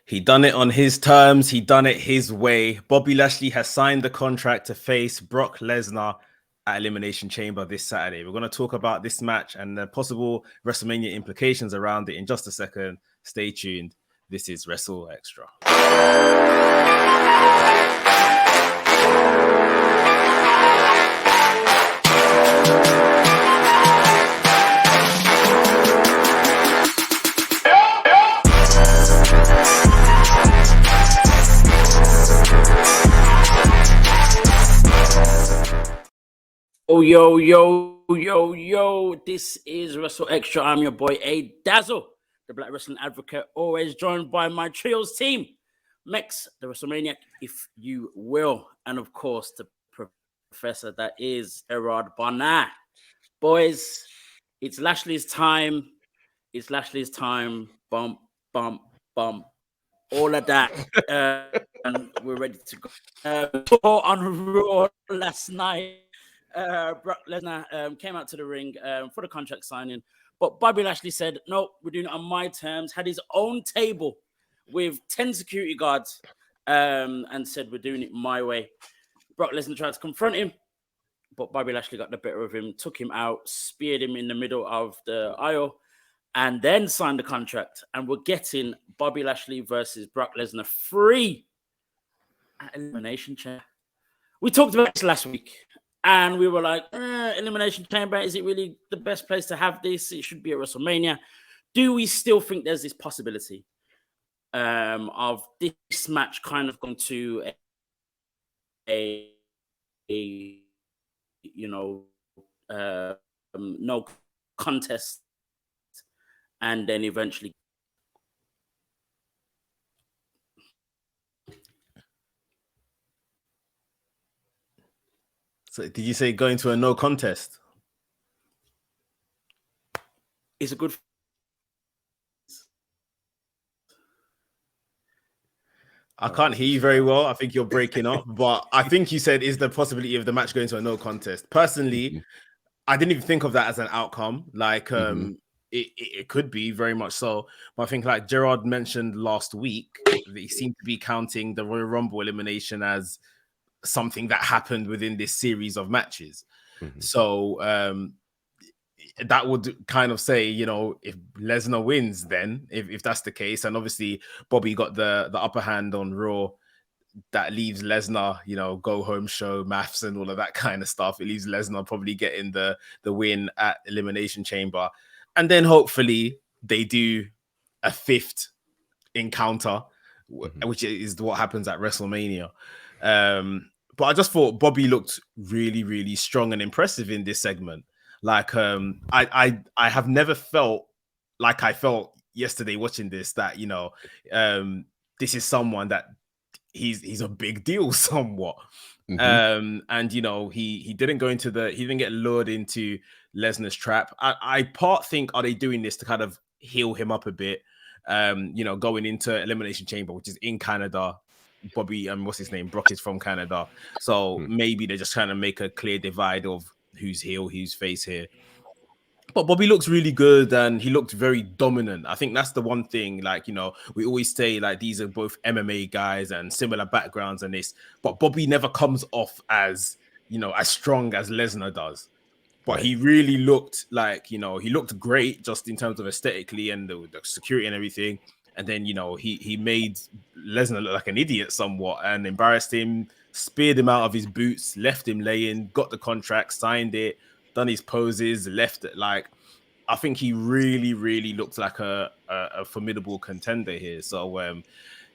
He done it on his terms. He done it his way. Bobby Lashley has signed the contract to face Brock Lesnar at Elimination Chamber this Saturday. We're going to talk about this match and the possible WrestleMania implications around it in just a second. Stay tuned. This is WrstlXtra. Oh, yo, this is WrstlXtra. I'm your boy, A Dazzle, the Black Wrestling Advocate, always joined by my trios team, Mex, the WrestleManiac, if you will, and of course, the professor that is Gerard Barnett. Boys, it's Lashley's time. It's Lashley's time. Bump, bump, bump. All of that. And we're ready to go. On Raw last night. Brock Lesnar came out to the ring for the contract signing, but Bobby Lashley said, no, we're doing it on my terms, had his own table with 10 security guards and said, we're doing it my way. Brock Lesnar tried to confront him, but Bobby Lashley got the better of him, took him out, speared him in the middle of the aisle, and then signed the contract. And we're getting Bobby Lashley versus Brock Lesnar free at Elimination Chamber. We talked about this last week. And we were like, Elimination Chamber, is it really the best place to have this? It should be at WrestleMania. Do we still think there's this possibility of this match kind of going to a no contest and then eventually? So did you say going to a no contest? It's a good. I can't hear you very well. I think you're breaking up, but I think you said is the possibility of the match going to a no contest. Personally, I didn't even think of that as an outcome. Like, it could be very much so. But I think, like Gerard mentioned last week, he seemed to be counting the Royal Rumble elimination as something that happened within this series of matches. So that would kind of say, if Lesnar wins, then if that's the case, and obviously Bobby got the upper hand on Raw, that leaves Lesnar, go home show maths and all of that kind of stuff. It leaves Lesnar probably getting the win at Elimination Chamber, and then hopefully they do a fifth encounter, which is what happens at WrestleMania. But I just thought Bobby looked really, really strong and impressive in this segment. Like, I have never felt like I felt yesterday watching this, that, this is someone that he's a big deal somewhat. And, he didn't go into he didn't get lured into Lesnar's trap. I think, are they doing this to kind of heal him up a bit? Going into Elimination Chamber, which is in Canada. Bobby and what's his name, Brock, is from Canada, so maybe they're just trying to make a clear divide of who's heel, who's face here. But Bobby looks really good and he looked very dominant. I think that's the one thing, like, we always say, like, these are both MMA guys and similar backgrounds and this, but Bobby never comes off as, as strong as Lesnar does. But he really looked like, he looked great just in terms of aesthetically and the security and everything. And then, he made Lesnar look like an idiot somewhat and embarrassed him, speared him out of his boots, left him laying, got the contract, signed it, done his poses, left it. Like, I think he really, really looked like a formidable contender here. So,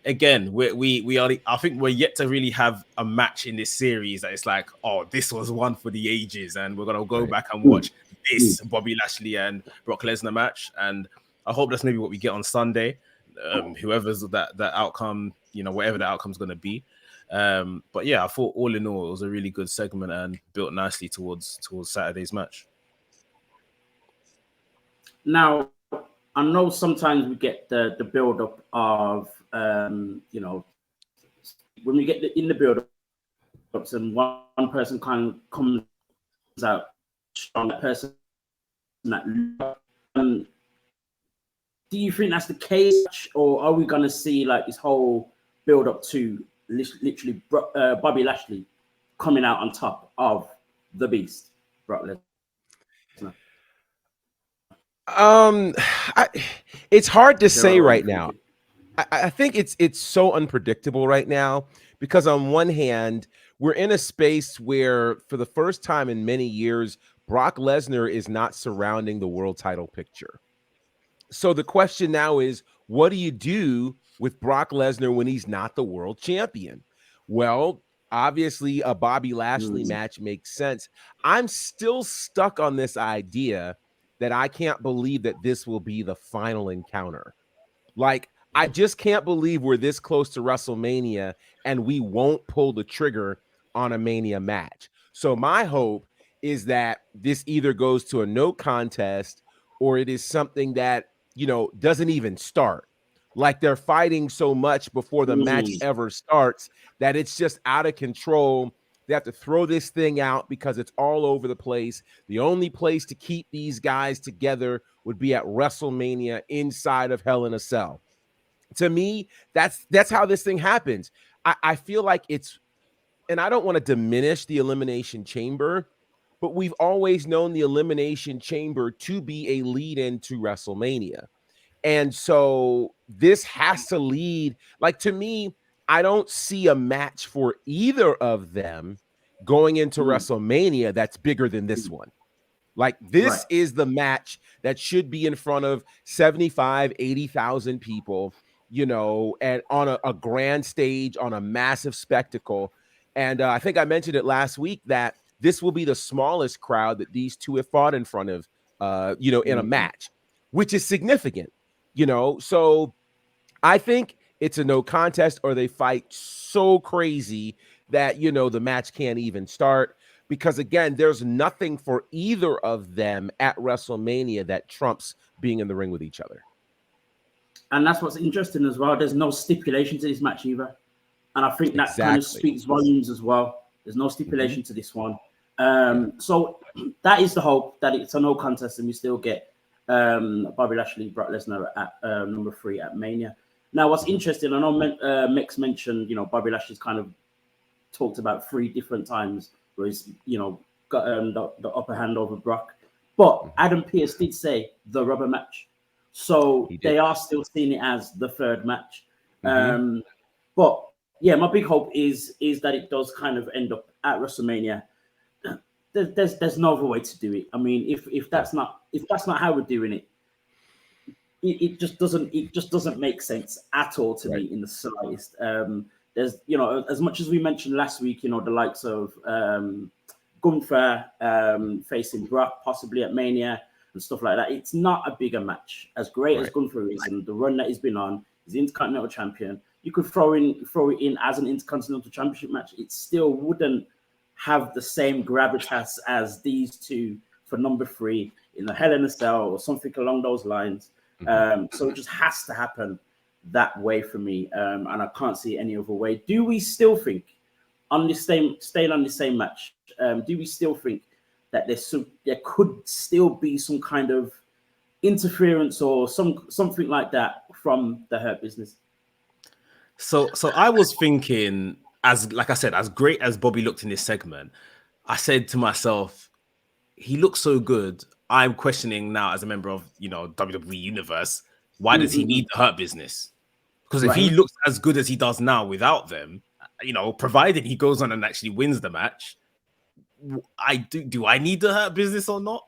again, we are. I think we're yet to really have a match in this series that it's like, oh, this was one for the ages, and we're gonna go back and watch this Bobby Lashley and Brock Lesnar match. And I hope that's maybe what we get on Sunday. Whoever's that outcome, whatever the outcome's going to be. But yeah, I thought all in all, it was a really good segment and built nicely towards Saturday's match. Now, I know sometimes we get the build up of, when we get in the build ups and one person kind of comes out strong, that person that do you think that's the case, or are we going to see like this whole build up to literally Bobby Lashley coming out on top of the Beast, Brock Lesnar? It's hard to say right now. I think it's so unpredictable right now because on one hand, we're in a space where for the first time in many years, Brock Lesnar is not surrounding the world title picture. So the question now is, what do you do with Brock Lesnar when he's not the world champion? Well, obviously a Bobby Lashley match makes sense. I'm still stuck on this idea that I can't believe that this will be the final encounter. Like, I just can't believe we're this close to WrestleMania and we won't pull the trigger on a Mania match. So my hope is that this either goes to a no contest or it is something that, doesn't even start. Like they're fighting so much before the match ever starts that it's just out of control. They have to throw this thing out because it's all over the place. The only place to keep these guys together would be at WrestleMania inside of Hell in a Cell. To me, that's how this thing happens. I feel like it's, and I don't want to diminish the Elimination Chamber, but we've always known the Elimination Chamber to be a lead into WrestleMania. And so this has to lead, like, to me, I don't see a match for either of them going into WrestleMania that's bigger than this one. Like, this is the match that should be in front of 75, 80,000 people, and on a grand stage, on a massive spectacle. And I think I mentioned it last week that this will be the smallest crowd that these two have fought in front of, in a match, which is significant, So I think it's a no contest or they fight so crazy that, the match can't even start. Because, again, there's nothing for either of them at WrestleMania that trumps being in the ring with each other. And that's what's interesting as well. There's no stipulation to this match either. And I think that kind of speaks volumes as well. There's no stipulation to this one. So that is the hope, that it's a no contest and we still get Bobby Lashley, Brock Lesnar at number 3 at Mania. Now, what's interesting, I know Mick mentioned, Bobby Lashley's kind of talked about 3 different times where he's, got the upper hand over Brock. But Adam Pearce did say the rubber match. So they are still seeing it as the 3rd match. But yeah, my big hope is that it does kind of end up at WrestleMania. There's no other way to do it. I mean, if that's not how we're doing it, it just doesn't make sense at all to me in the slightest. There's, as much as we mentioned last week, the likes of Gunther facing Brock possibly at Mania and stuff like that. It's not a bigger match. As great as Gunther is and the run that he's been on, he's the Intercontinental Champion. You could throw it in as an Intercontinental Championship match. It still wouldn't have the same gravitas as these two for number 3 in the Hell in a Cell or something along those lines. So it just has to happen that way for me, and I can't see any other way. Do we still think staying on the same match? Do we still think that there could still be some kind of interference or something like that from the Hurt Business? So I was thinking, like I said, as great as Bobby looked in this segment, I said to myself, he looks so good. I'm questioning now as a member of, WWE Universe, why does he need the Hurt Business? Because if he looks as good as he does now without them, provided he goes on and actually wins the match, do I need the Hurt Business or not?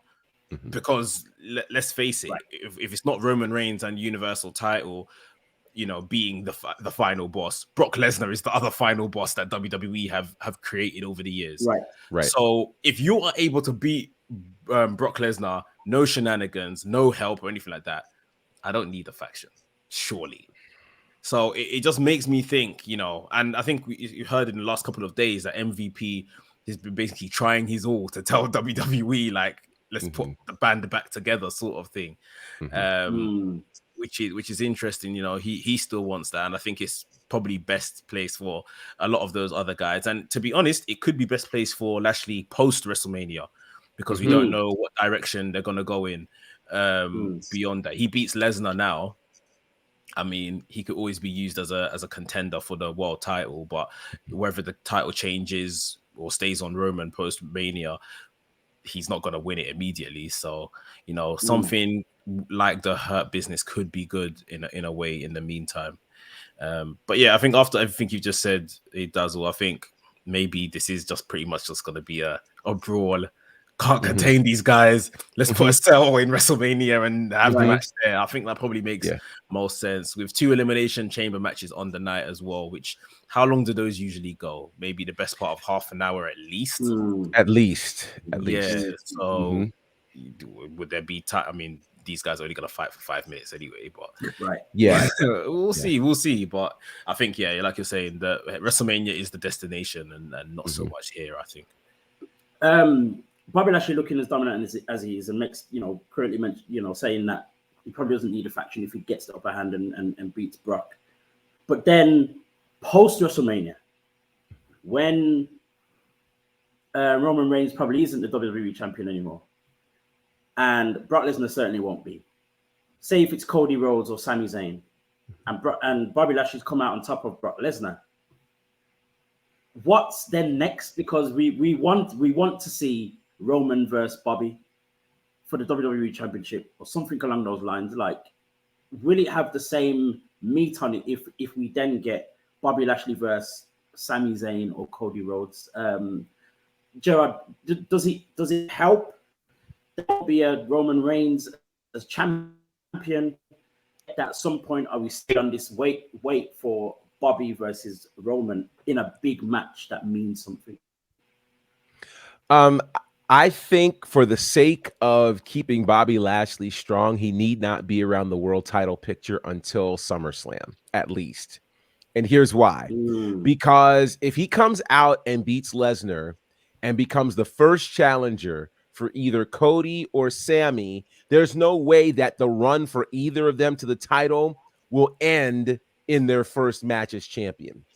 Because let's face it, if it's not Roman Reigns and Universal title, being the final boss, Brock Lesnar is the other final boss that WWE have created over the years. Right. So if you are able to beat Brock Lesnar, no shenanigans, no help or anything like that, I don't need a faction, surely. So it just makes me think, and I think you heard in the last couple of days that MVP has been basically trying his all to tell WWE, like, let's put the band back together, sort of thing. Which is interesting. He still wants that, and I think it's probably best place for a lot of those other guys. And to be honest, it could be best place for Lashley post WrestleMania, because we don't know what direction they're going to go in. beyond that. He beats Lesnar now. I mean, he could always be used as a contender for the world title, but whether the title changes or stays on Roman post Mania, he's not going to win it immediately. So, you know, something like the Hurt Business could be good in a way in the meantime. But yeah, I think after everything you just said, it does. I think maybe this is just pretty much just going to be a brawl. Can't contain these guys. Let's put a cell in WrestleMania and have the match there. I think that probably makes most sense with 2 Elimination Chamber matches on the night as well. Which, how long do those usually go? Maybe the best part of half an hour at least. At least. So would there be time? I mean, these guys are only gonna fight for 5 minutes anyway. But we'll see. But I think like you're saying, that WrestleMania is the destination and not so much here. I think. Bobby Lashley looking as dominant as he is, and makes, currently mentioned, saying that he probably doesn't need a faction if he gets the upper hand and beats Brock. But then post WrestleMania, when Roman Reigns probably isn't the WWE champion anymore, and Brock Lesnar certainly won't be. Say if it's Cody Rhodes or Sami Zayn, and Bobby Lashley's come out on top of Brock Lesnar. What's then next? Because we want to see Roman versus Bobby for the WWE Championship or something along those lines. Like, will it have the same meat on it if we then get Bobby Lashley versus Sami Zayn or Cody Rhodes? Gerard, does it help there will be a Roman Reigns as champion? At some point, are we still on this wait for Bobby versus Roman in a big match that means something? I think for the sake of keeping Bobby Lashley strong, he need not be around the world title picture until SummerSlam, at least. And here's why. Because if he comes out and beats Lesnar and becomes the first challenger for either Cody or Sammy, there's no way that the run for either of them to the title will end in their first match as champion.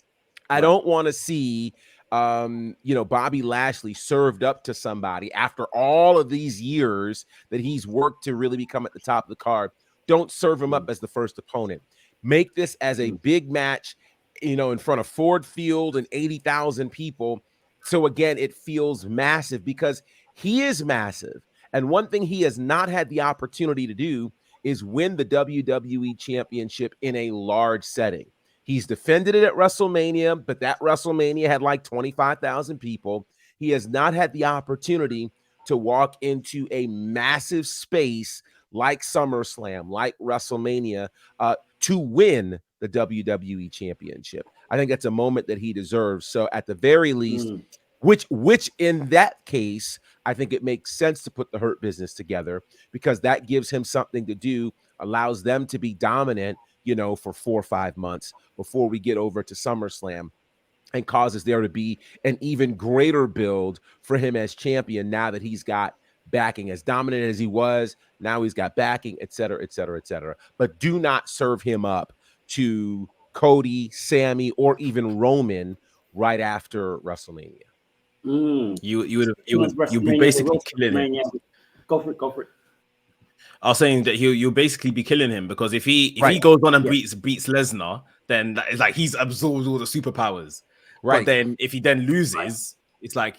I don't want to see Bobby Lashley served up to somebody after all of these years that he's worked to really become at the top of the card. Don't serve him up as the first opponent. Make this as a big match, in front of Ford Field and 80,000 people. So again, it feels massive because he is massive. And one thing he has not had the opportunity to do is win the WWE Championship in a large setting. He's defended it at WrestleMania, but that WrestleMania had like 25,000 people. He has not had the opportunity to walk into a massive space like SummerSlam, like WrestleMania, to win the WWE Championship. I think that's a moment that he deserves. So at the very least, which in that case, I think it makes sense to put the Hurt Business together because that gives him something to do, allows them to be dominant, for 4 or 5 months before we get over to SummerSlam, and causes there to be an even greater build for him as champion now that he's got backing. As dominant as he was, now he's got backing, et cetera, et cetera, et cetera. But do not serve him up to Cody, Sammy, or even Roman right after WrestleMania. You'd be basically killing him. Go for it. I was saying that you'll basically be killing him because if he goes on and beats Lesnar, then it's like he's absorbed all the superpowers. Right. But then if he then loses, it's like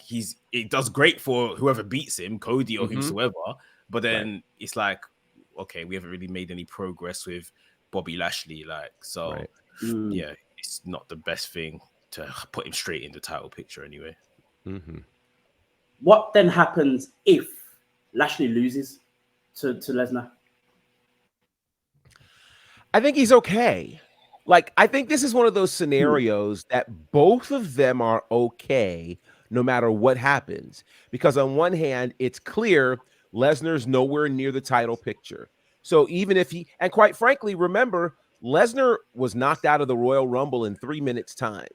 it does great for whoever beats him, Cody or whosoever. But then it's like, okay, we haven't really made any progress with Bobby Lashley. It's not the best thing to put him straight in the title picture anyway. What then happens if Lashley loses to Lesnar? I think he's okay. Like, I think this is one of those scenarios that both of them are okay no matter what happens. Because on one hand, it's clear Lesnar's nowhere near the title picture. So even if and quite frankly, remember, Lesnar was knocked out of the Royal Rumble in 3 minutes time,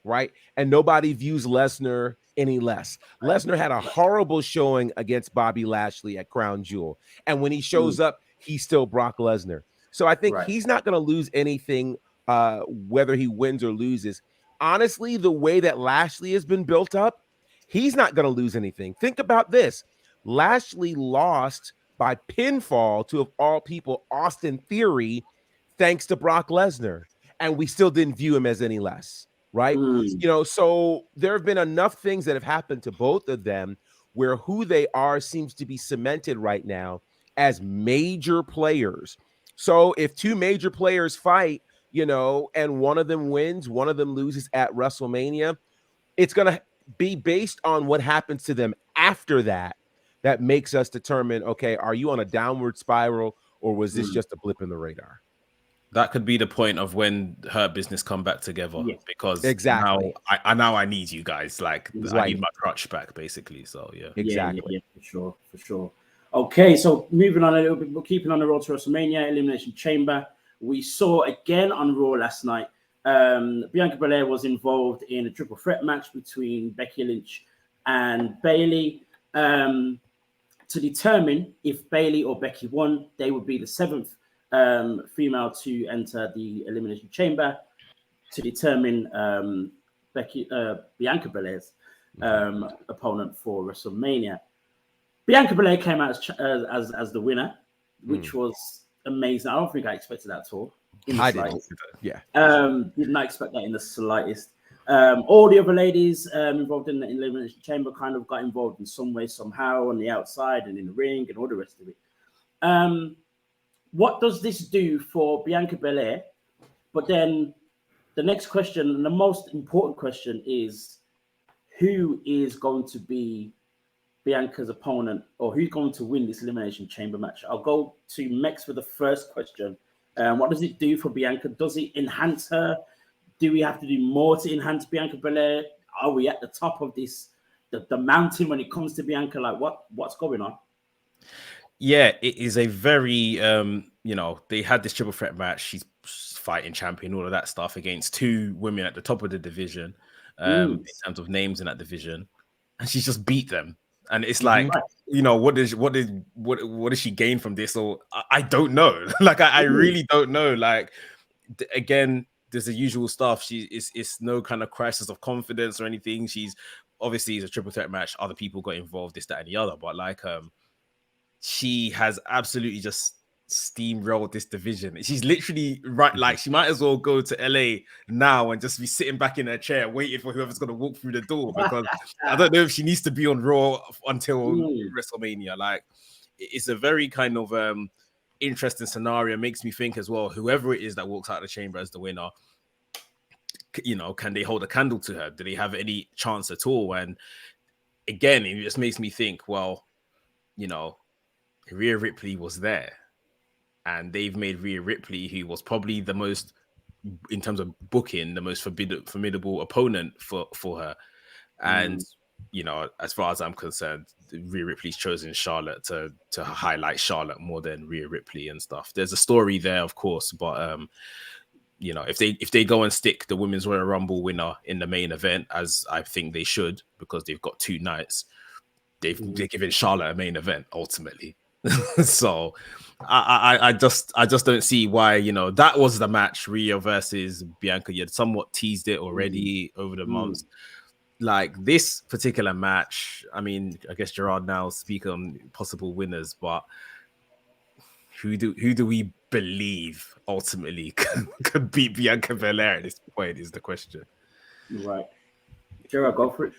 right? And nobody views Lesnar any less. Lesnar had a horrible showing against Bobby Lashley at Crown Jewel. And when he shows up, he's still Brock Lesnar. So I think he's not going to lose anything, whether he wins or loses. Honestly, the way that Lashley has been built up, he's not going to lose anything. Think about this. Lashley lost by pinfall to, of all people, Austin Theory, thanks to Brock Lesnar. And we still didn't view him as any less, right? You know, so there have been enough things that have happened to both of them where who they are seems to be cemented right now as major players. So if two major players fight, you know, and one of them wins, one of them loses at WrestleMania, it's going to be based on what happens to them after that that makes us determine, okay, are you on a downward spiral or was this just a blip in the radar? That could be the point of when Hurt Business come back together, because exactly now I need you guys. Like I need my crutch back, basically. So exactly, for sure. Okay, so moving on a little bit, we're keeping on the road to WrestleMania Elimination Chamber. We saw again on Raw last night. Bianca Belair was involved in a triple threat match between Becky Lynch and Bayley. To determine if Bayley or Becky won, they would be the seventh female to enter the Elimination Chamber to determine Bianca Belair's opponent for WrestleMania. Bianca Belair came out as the winner, which was amazing. I don't think I expected that at all. I didn't. Yeah. Did not expect that in the slightest. All the other ladies involved in the Elimination Chamber kind of got involved in some way, somehow, on the outside and in the ring and all the rest of it. What does this do for Bianca Belair? But then the next question, and the most important question, is who is going to be Bianca's opponent, or who's going to win this Elimination Chamber match? I'll go to Mex for the first question. What does it do for Bianca? Does it enhance her? Do we have to do more to enhance Bianca Belair? Are we at the top of this, the mountain when it comes to Bianca? Like what's going on? Yeah, it is a very, you know, they had this triple threat match. She's fighting champion, all of that stuff against two women at the top of the division in terms of names in that division. And she's just beat them. And it's like, you know, what does she gain from this? Or I don't know. Like, I really don't know. Like, again, there's the usual stuff. It's no kind of crisis of confidence or anything. She's obviously, it's a triple threat match. Other people got involved, this, that, and the other. But like, she has absolutely just steamrolled this division. She's literally right. Like, she might as well go to LA now and just be sitting back in her chair waiting for whoever's going to walk through the door, because I don't know if she needs to be on Raw until WrestleMania. Like, it's a very kind of interesting scenario. Makes me think as well, whoever it is that walks out of the chamber as the winner, you know, can they hold a candle to her? Do they have any chance at all? And again, it just makes me think, well, you know, Rhea Ripley was there, and they've made Rhea Ripley, who was probably the most, in terms of booking, the most formidable opponent for her. And you know, as far as I'm concerned, Rhea Ripley's chosen Charlotte to highlight Charlotte more than Rhea Ripley and stuff. There's a story there, of course, but you know, if they go and stick the Women's Royal Rumble winner in the main event, as I think they should, because they've got two nights, they're giving Charlotte a main event ultimately. So I just don't see why, you know, that was the match, Rhea versus Bianca. You had somewhat teased it already over the months. Like, this particular match, I mean, I guess Gerard now speak on possible winners, but who do we believe ultimately could beat Bianca Belair at this point is the question. Right. Gerard, go for it.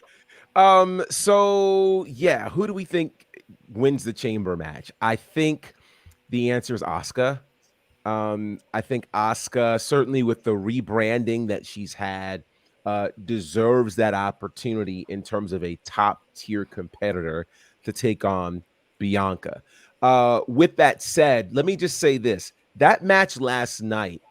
So yeah, who do we think wins the chamber match? I think the answer is Asuka. I think Asuka, certainly with the rebranding that she's had, deserves that opportunity in terms of a top tier competitor to take on Bianca. With that said, let me just say this. That match last night,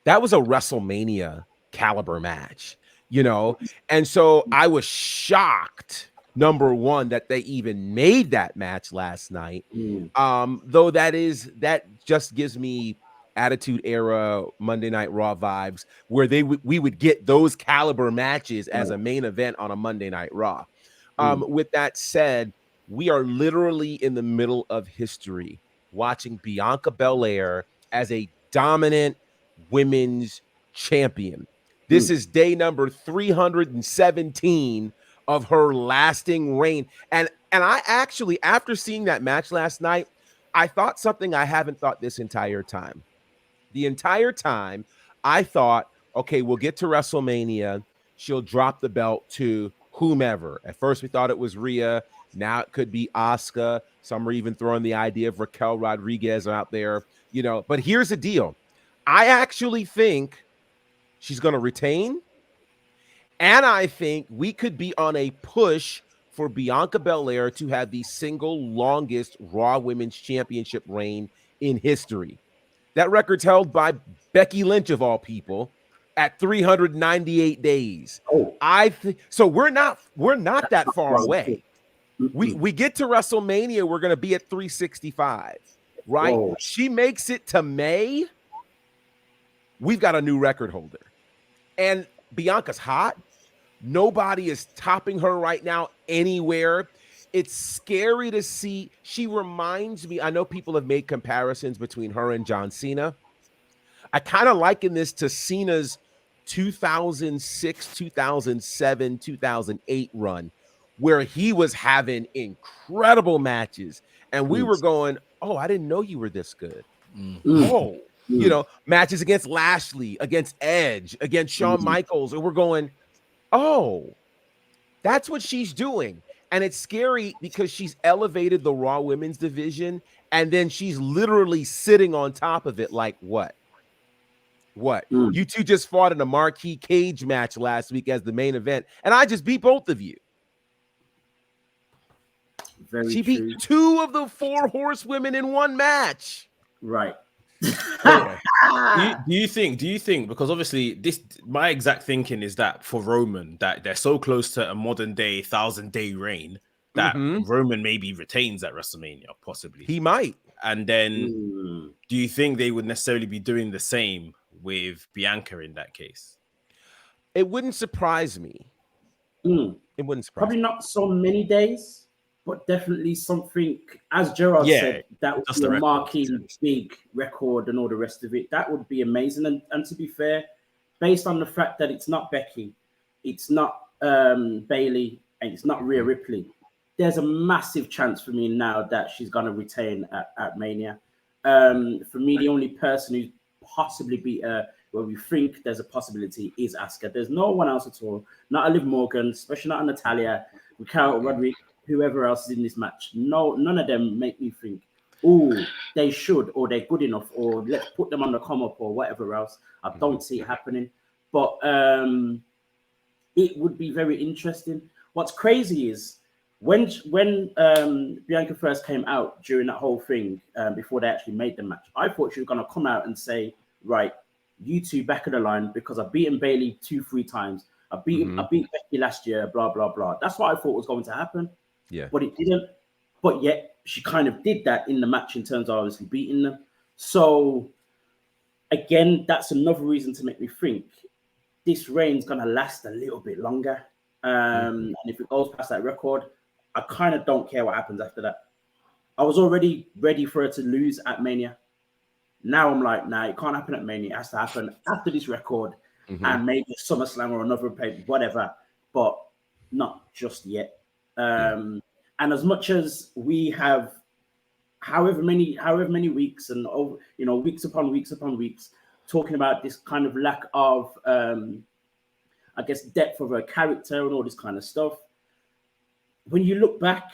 that was a WrestleMania caliber match, you know? And so I was shocked, number one, that they even made that match last night. Though that just gives me Attitude Era Monday Night Raw vibes, where we would get those caliber matches as a main event on a Monday Night Raw. With that said, we are literally in the middle of history watching Bianca Belair as a dominant women's champion. This is day number 317 of her lasting reign. And And I actually, after seeing that match last night, I thought something I haven't thought this entire time. The entire time, I thought, okay, we'll get to WrestleMania. She'll drop the belt to whomever. At first, we thought it was Rhea. Now it could be Asuka. Some are even throwing the idea of Raquel Rodriguez out there, you know. But here's the deal. I actually think she's going to retain. And I think we could be on a push for Bianca Belair to have the single longest Raw Women's Championship reign in history. That record's held by Becky Lynch, of all people, at 398 days. Oh, So we're not that far away. We get to WrestleMania, we're going to be at 365, right? Whoa. She makes it to May, we've got a new record holder. And Bianca's hot. Nobody is topping her right now anywhere. It's scary to see. She reminds me, I know people have made comparisons between her and John Cena. I kind of liken this to Cena's 2006, 2007, 2008 run, where he was having incredible matches. And we were going, oh, I didn't know you were this good. Oh, you know, matches against Lashley, against Edge, against Shawn Michaels. And we're going, oh, that's what she's doing. And it's scary because she's elevated the Raw Women's division, and then she's literally sitting on top of it like what? You two just fought in a marquee cage match last week as the main event, and I just beat both of you. She beat 2 of the 4 horsewomen in one match. Right. do you think because obviously my exact thinking is that for Roman, that they're so close to a modern day 1,000-day reign that Roman maybe retains at WrestleMania, possibly he might. And then do you think they would necessarily be doing the same with Bianca in that case? It wouldn't surprise me. It wouldn't surprise Probably me. not so many days, but definitely something, as Gerard said, that would be a marquee big record and all the rest of it. That would be amazing. And to be fair, based on the fact that it's not Becky, it's not Bailey, and it's not Rhea Ripley, there's a massive chance for me now that she's going to retain at Mania. For me, the only person who's possibly beat her, where we think there's a possibility, is Asuka. There's no one else at all. Not a Liv Morgan, especially not a Natalia, Raquel Rodriguez, whoever else is in this match. No, none of them make me think, oh, they should, or they're good enough, or let's put them on the come up, or whatever else. I don't see it happening. But it would be very interesting. What's crazy is when Bianca first came out during that whole thing, before they actually made the match, I thought she was going to come out and say, right, you two back of the line, because I've beaten Bailey 2-3 times. I beat Becky last year, blah, blah, blah. That's what I thought was going to happen. Yeah. But it didn't. But yet she kind of did that in the match in terms of obviously beating them. So again, that's another reason to make me think this reign's going to last a little bit longer. And if it goes past that record, I kind of don't care what happens after that. I was already ready for her to lose at Mania. Now I'm like, nah, it can't happen at Mania. It has to happen after this record and maybe SummerSlam or another pay, whatever, but not just yet. And as much as we have however many weeks and weeks upon weeks talking about this kind of lack of I guess depth of her character and all this kind of stuff, when you look back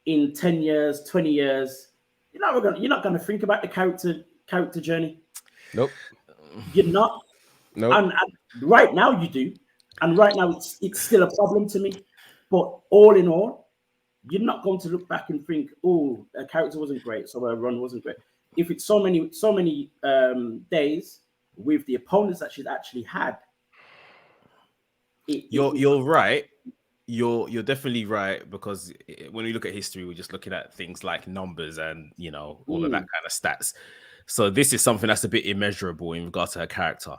in 10 years, 20 years, you're not gonna think about the character journey. Nope. You're not. Nope. And right now you do. And right now it's still a problem to me. But all in all, you're not going to look back and think, oh, her character wasn't great, so her run wasn't great. If it's so many days with the opponents that she's actually had. You're right. You're definitely right, because when we look at history, we're just looking at things like numbers and all of that kind of stats. So this is something that's a bit immeasurable in regards to her character.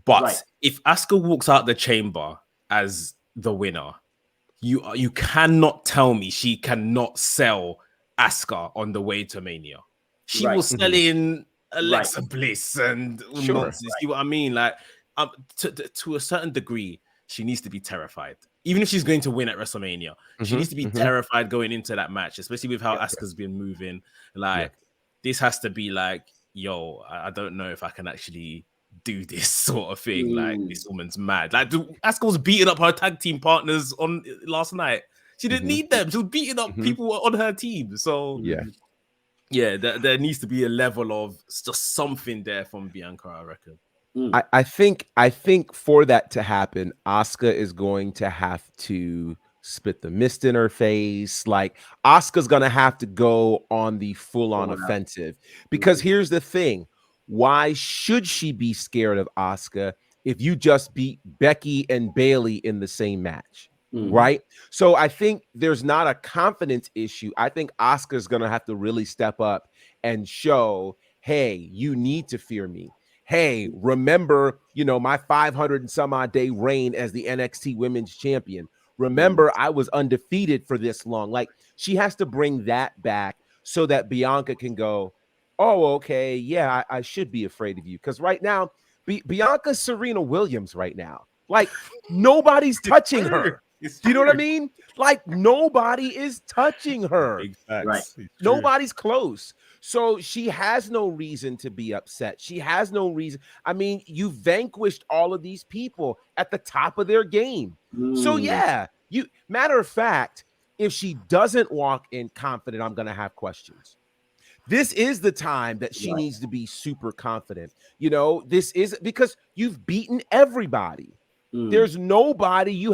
But if Asuka walks out the chamber as the winner, you cannot tell me she cannot sell Asuka on the way to Mania. She will sell in Alexa Bliss and nonsense. You see what I mean? Like to a certain degree, she needs to be terrified. even if she's going to win at WrestleMania, she needs to be terrified going into that match, especially with how Asuka's been moving. Like, this has to be like, yo, I don't know if I can actually do this sort of thing. Like, this woman's mad. Like, Asuka was beating up her tag team partners on last night. She didn't need them. She was beating up people on her team. So yeah, there needs to be a level of just something there from Bianca, I reckon. I think for that to happen, Asuka is going to have to spit the mist in her face. Like, Asuka's gonna have to go on the full-on offensive. Because here's the thing: why should she be scared of Asuka if you just beat Becky and Bayley in the same match? Right? So I think there's not a confidence issue. I think Asuka's gonna have to really step up and show, hey, you need to fear me. Hey, remember, my 500 and some odd day reign as the NXT Women's Champion. Remember, I was undefeated for this long. Like, she has to bring that back so that Bianca can go, oh, okay, yeah, I should be afraid of you. Because right now, Bianca's Serena Williams right now. Like, nobody's touching her. Do you know what I mean? Like, nobody is touching her. Right. Nobody's close. So she has no reason to be upset. She has no reason. I mean, you vanquished all of these people at the top of their game. So yeah, matter of fact, if she doesn't walk in confident, I'm going to have questions. This is the time that she needs to be super confident. This is because you've beaten everybody. There's nobody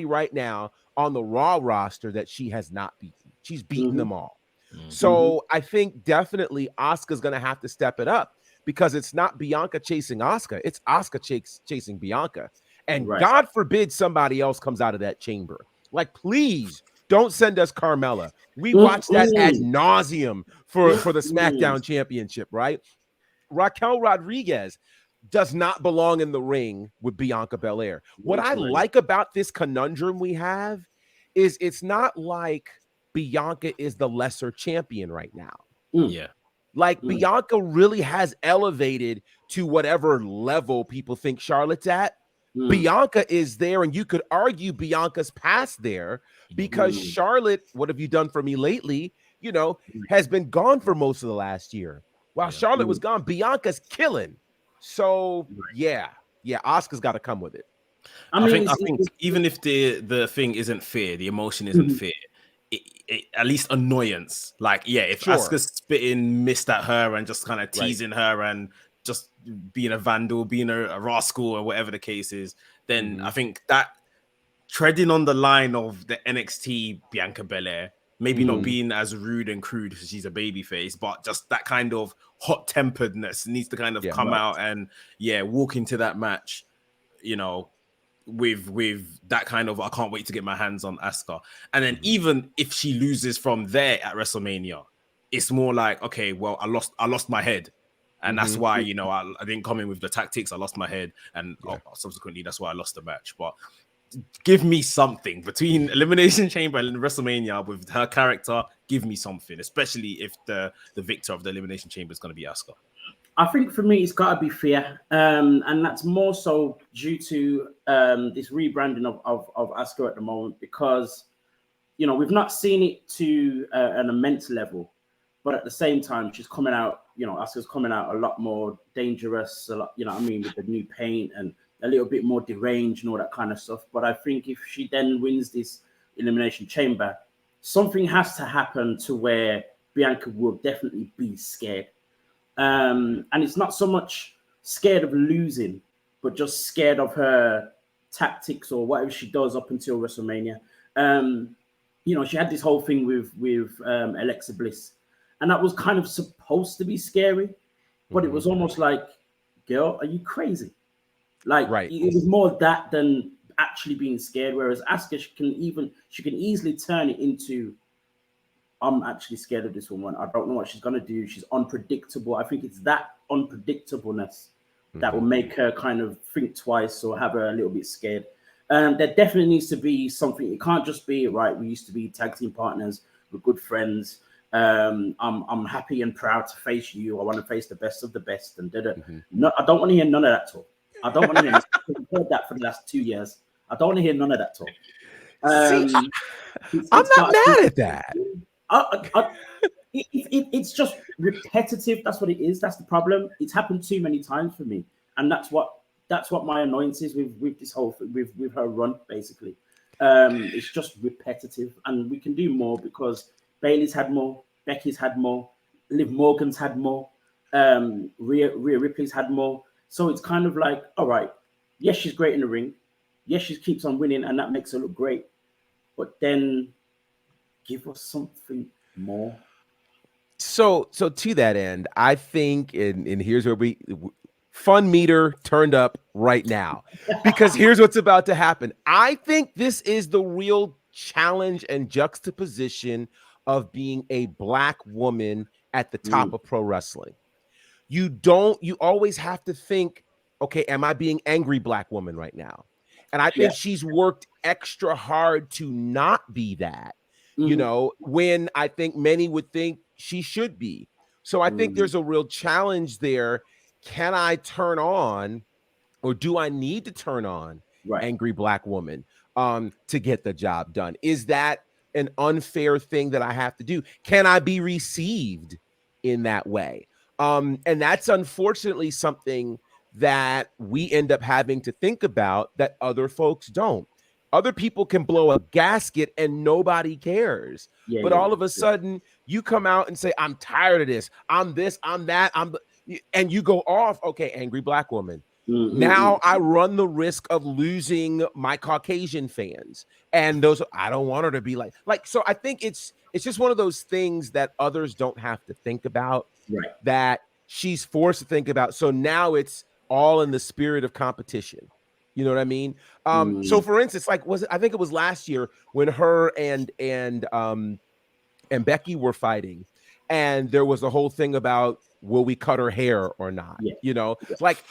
right now on the Raw roster that she has not beaten. She's beaten them all. So I think definitely Asuka's going to have to step it up, because it's not Bianca chasing Asuka. It's Asuka chasing Bianca. And God forbid somebody else comes out of that chamber. Like, please don't send us Carmella. We watched that ad nauseum for the SmackDown Championship, right? Raquel Rodriguez does not belong in the ring with Bianca Belair. What I like about this conundrum we have is it's not like Bianca is the lesser champion right now. Like, Bianca really has elevated to whatever level people think Charlotte's at. Bianca is there, and you could argue Bianca's past there, because Charlotte, what have you done for me lately, has been gone for most of the last year. While Charlotte was gone, Bianca's killing. So yeah, Asuka's got to come with it. I think even if the thing isn't fair, the emotion isn't fair, at least annoyance. Like, if Asuka's spitting mist at her and just kind of teasing her and just being a vandal, being a rascal, or whatever the case is, then I think that treading on the line of the NXT Bianca Belair, maybe not being as rude and crude because she's a babyface, but just that kind of hot-temperedness needs to kind of come out and walk into that match, with that kind of, I can't wait to get my hands on Asuka. And then even if she loses from there at WrestleMania, it's more like, okay, well, I lost my head. And that's why, I didn't come in with the tactics. I lost my head. And subsequently, that's why I lost the match. But give me something between Elimination Chamber and WrestleMania with her character. Give me something, especially if the victor of the Elimination Chamber is going to be Asuka. I think for me, it's got to be fair. And that's more so due to this rebranding of Asuka at the moment, because, we've not seen it to an immense level. But at the same time, she's coming out, Asuka's coming out a lot more dangerous, a lot, with the new paint and a little bit more deranged and all that kind of stuff. But I think if she then wins this Elimination Chamber, something has to happen to where Bianca will definitely be scared. And it's not so much scared of losing, but just scared of her tactics or whatever she does up until WrestleMania. She had this whole thing with Alexa Bliss, and that was kind of supposed to be scary, but it was almost like, girl, are you crazy? Like, it was more that than actually being scared. Whereas Asuka, she can easily turn it into, I'm actually scared of this woman. I don't know what she's gonna do. She's unpredictable. I think it's that unpredictableness that will make her kind of think twice or have her a little bit scared. There definitely needs to be something. It can't just be, right, we used to be tag team partners, we're good friends. I'm happy and proud to face you. I want to face the best of the best. And no, I don't want to hear none of that talk. I don't want to hear. I've heard that for the last 2 years. I don't want to hear none of that talk. I'm not mad at that. It's just repetitive. That's what it is. That's the problem. It's happened too many times for me, and that's what my annoyance is with this whole with her run. Basically, it's just repetitive, and we can do more because Bayley's had more, Becky's had more, Liv Morgan's had more, Rhea Ripley's had more. So it's kind of like, all right, yes, she's great in the ring, yes, she keeps on winning, and that makes her look great, but then give us something more. So to that end, I think, and here's where fun meter turned up right now, because here's what's about to happen. I think this is the real challenge and juxtaposition of being a Black woman at the top of pro wrestling. You always have to think, okay, am I being angry Black woman right now? And I think she's worked extra hard to not be that, you know, when I think many would think she should be. So I think there's a real challenge there. Can I turn on, or do I need to turn on angry Black woman to get the job done? Is that an unfair thing that I have to do? Can I be received in that way? And that's unfortunately something that we end up having to think about that other folks don't. Other people can blow a gasket and nobody cares. But all of a sudden you come out and say, I'm tired of this. I'm this, I'm that, and you go off, okay, angry Black woman. Now I run the risk of losing my Caucasian fans. And those, I don't want her to be like, so I think it's just one of those things that others don't have to think about, that she's forced to think about. So now it's all in the spirit of competition. You know what I mean? So for instance, like, I think it was last year when her and Becky were fighting, and there was a whole thing about, will we cut her hair or not? You know, like,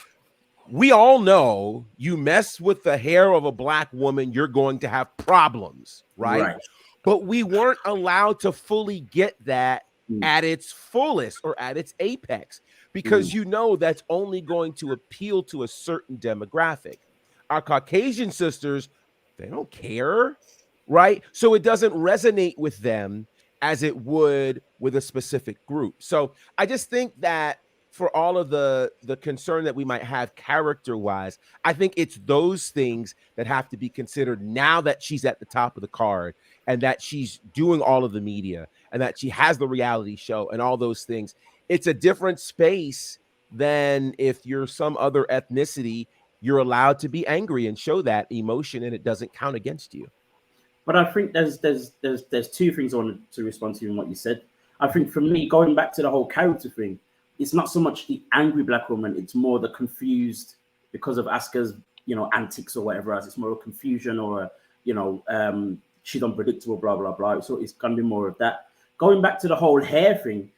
we all know you mess with the hair of a Black woman, you're going to have problems, right? But we weren't allowed to fully get that at its fullest or at its apex, because you know that's only going to appeal to a certain demographic. Our Caucasian sisters, they don't care, right? So it doesn't resonate with them as it would with a specific group. So I just think that for all of the concern that we might have character-wise, I think it's those things that have to be considered now that she's at the top of the card, and that she's doing all of the media, and that she has the reality show and all those things. It's a different space than if you're some other ethnicity. You're allowed to be angry and show that emotion, and it doesn't count against you. But I think there's two things I wanted to respond to in what you said. I think for me, going back to the whole character thing, it's not so much the angry Black woman, it's more the confused because of Asuka's, you know, antics or whatever else. It's more a confusion or, you know, she's unpredictable, blah, blah, blah. So it's going to be more of that. Going back to the whole hair thing,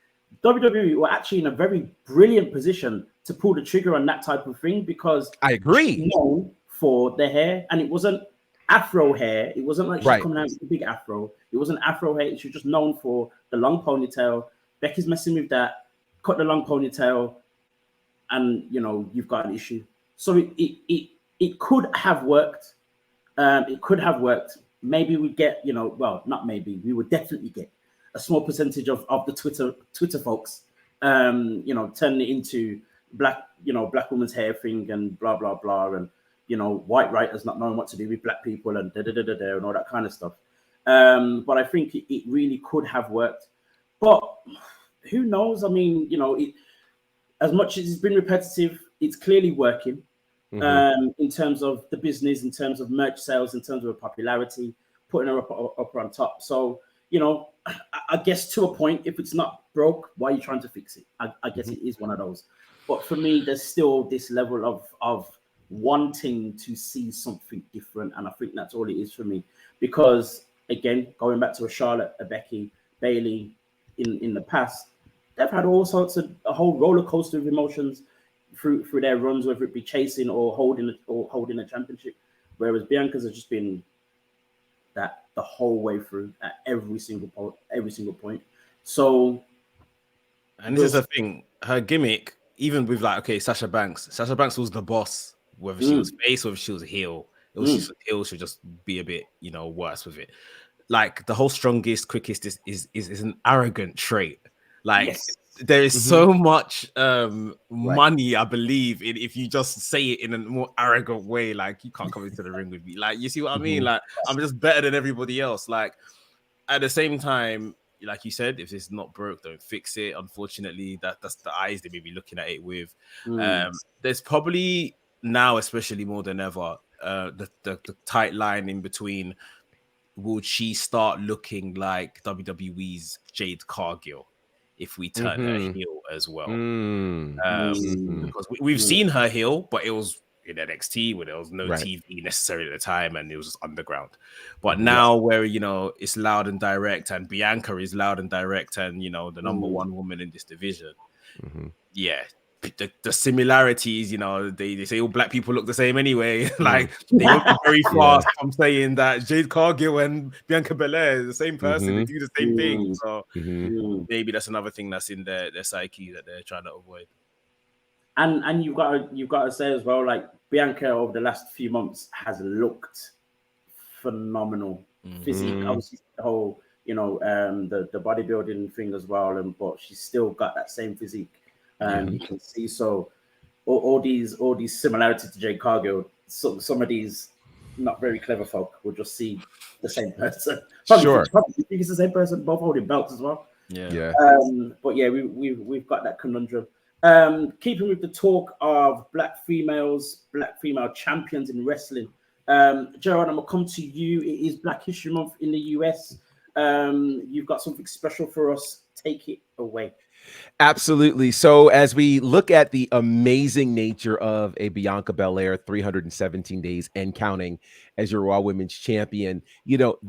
WWE were actually in a very brilliant position to pull the trigger on that type of thing, because I agree, known for the hair, and it wasn't Afro hair. It wasn't like she's coming out with a big Afro. It wasn't Afro hair. She was just known for the long ponytail. Becky's messing with that. Cut the long ponytail, and you know you've got an issue. So it could have worked. It could have worked. Maybe we get, you know, well, not maybe, we would definitely get a small percentage of the Twitter folks, you know, turning it into black woman's hair thing and blah blah blah, and you know, white writers not knowing what to do with Black people and and all that kind of stuff. But I think it really could have worked. But who knows? I mean, you know, as much as it's been repetitive, it's clearly working. In terms of the business, in terms of merch sales, in terms of popularity, putting her up on top. So, you know, I guess to a point, if it's not broke, why are you trying to fix it? I guess it is one of those. But for me, there's still this level of wanting to see something different. And I think that's all it is for me. Because, again, going back to a Charlotte, a Becky, Bayley in the past, they've had all sorts of a whole roller coaster of emotions through their runs, whether it be chasing or holding a championship. Whereas Bianca's has just been that the whole way through at every single point. So, and this is the thing, her gimmick, even with like, okay, Sasha Banks was the boss, whether she was face or if she was heel. Heel should just be a bit, worse with it. Like the whole strongest, quickest is an arrogant trait. Like Yes. there is so much Right. money, I believe, if you just say it in a more arrogant way. Like, you can't come into the ring with me. Like, you see what I mean? Like, I'm just better than everybody else. Like, at the same time, like you said, if it's not broke, don't fix it. Unfortunately, that's the eyes they may be looking at it with. There's probably now, especially more than ever, the tight line in between. Would she start looking like WWE's Jade Cargill if we turn her heel as well? Because we've seen her heel, but it was in NXT where there was no TV necessarily at the time, and it was just underground. But now where, it's loud and direct, and Bianca is loud and direct, and, the number one woman in this division. Yeah. The similarities, they say all black people look the same anyway. Like, they won't be very fast from saying that Jade Cargill and Bianca Belair is the same person. They do the same thing. So maybe that's another thing that's in their psyche that they're trying to avoid. And you've got to say as well, like, Bianca over the last few months has looked phenomenal. Physique, obviously the whole, the bodybuilding thing as well, but she's still got that same physique. You can see all these similarities to Jade Cargill. So some of these not very clever folk will just see the same person. Probably think it's the same person, both holding belts as well. But yeah, we've got that conundrum. Keeping with the talk of black female champions in wrestling. Gerard, I'm gonna come to you. It is Black History Month in the US. You've got something special for us. Take it away. Absolutely. So as we look at the amazing nature of a Bianca Belair, 317 days and counting as your Raw Women's Champion,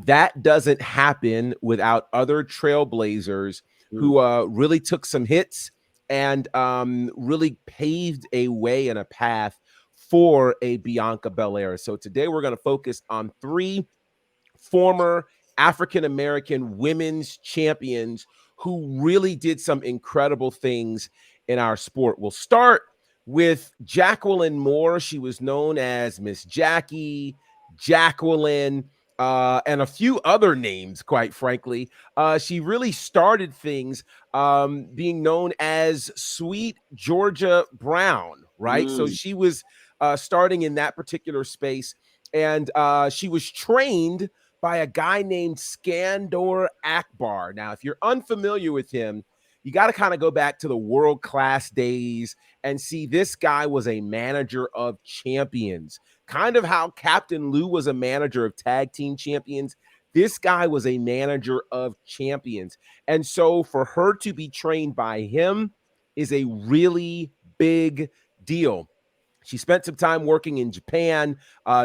that doesn't happen without other trailblazers who really took some hits and really paved a way and a path for a Bianca Belair. So today we're going to focus on 3 former African-American women's champions who really did some incredible things in our sport. We'll start with Jacqueline Moore. She was known as Miss Jackie, Jacqueline, and a few other names, quite frankly. She really started things being known as Sweet Georgia Brown, right? So she was starting in that particular space, and she was trained by a guy named Skandor Akbar. Now, if you're unfamiliar with him, you got to kind of go back to the world-class days and see this guy was a manager of champions. Kind of how Captain Lou was a manager of tag team champions, this guy was a manager of champions. And so for her to be trained by him is a really big deal. She spent some time working in Japan,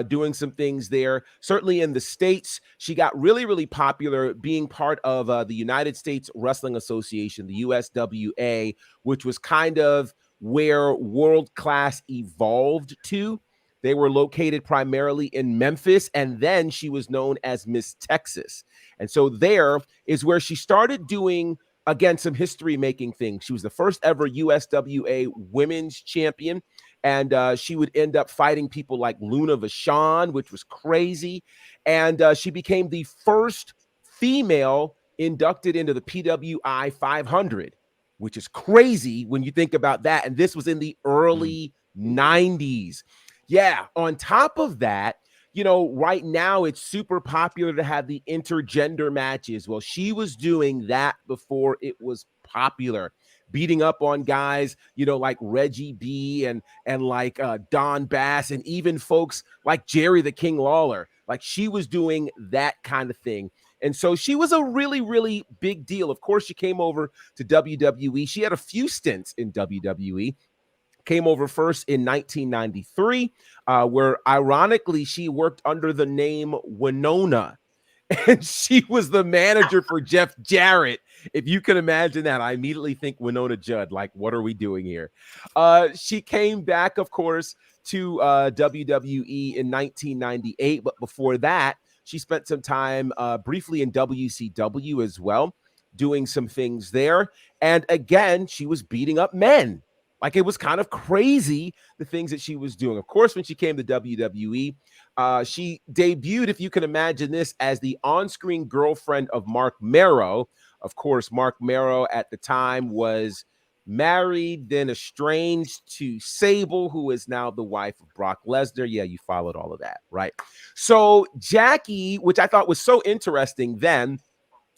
doing some things there. Certainly in the States, she got really, really popular being part of the United States Wrestling Association, the USWA, which was kind of where World Class evolved to. They were located primarily in Memphis, and then she was known as Miss Texas. And so there is where she started doing, again, some history-making things. She was the first ever USWA Women's Champion. And she would end up fighting people like Luna Vachon, which was crazy. And she became the first female inducted into the PWI 500, which is crazy when you think about that. And this was in the early 90s. Yeah, on top of that, right now it's super popular to have the intergender matches. Well, she was doing that before it was popular. Beating up on guys, like Reggie B and like Don Bass, and even folks like Jerry the King Lawler. Like, she was doing that kind of thing. And so she was a really, really big deal. Of course, she came over to WWE. She had a few stints in WWE. Came over first in 1993, where ironically she worked under the name Winona. And she was the manager for Jeff Jarrett. If you can imagine that, I immediately think Winona Judd. Like, what are we doing here? She came back, of course, to WWE in 1998. But before that, she spent some time briefly in WCW as well, doing some things there. And again, she was beating up men. Like, it was kind of crazy, the things that she was doing. Of course, when she came to WWE, she debuted, if you can imagine this, as the on-screen girlfriend of Mark Marrow. Of course, Mark Marrow at the time was married, then estranged to Sable, who is now the wife of Brock Lesnar. Yeah, you followed all of that, right? So Jackie, which I thought was so interesting then,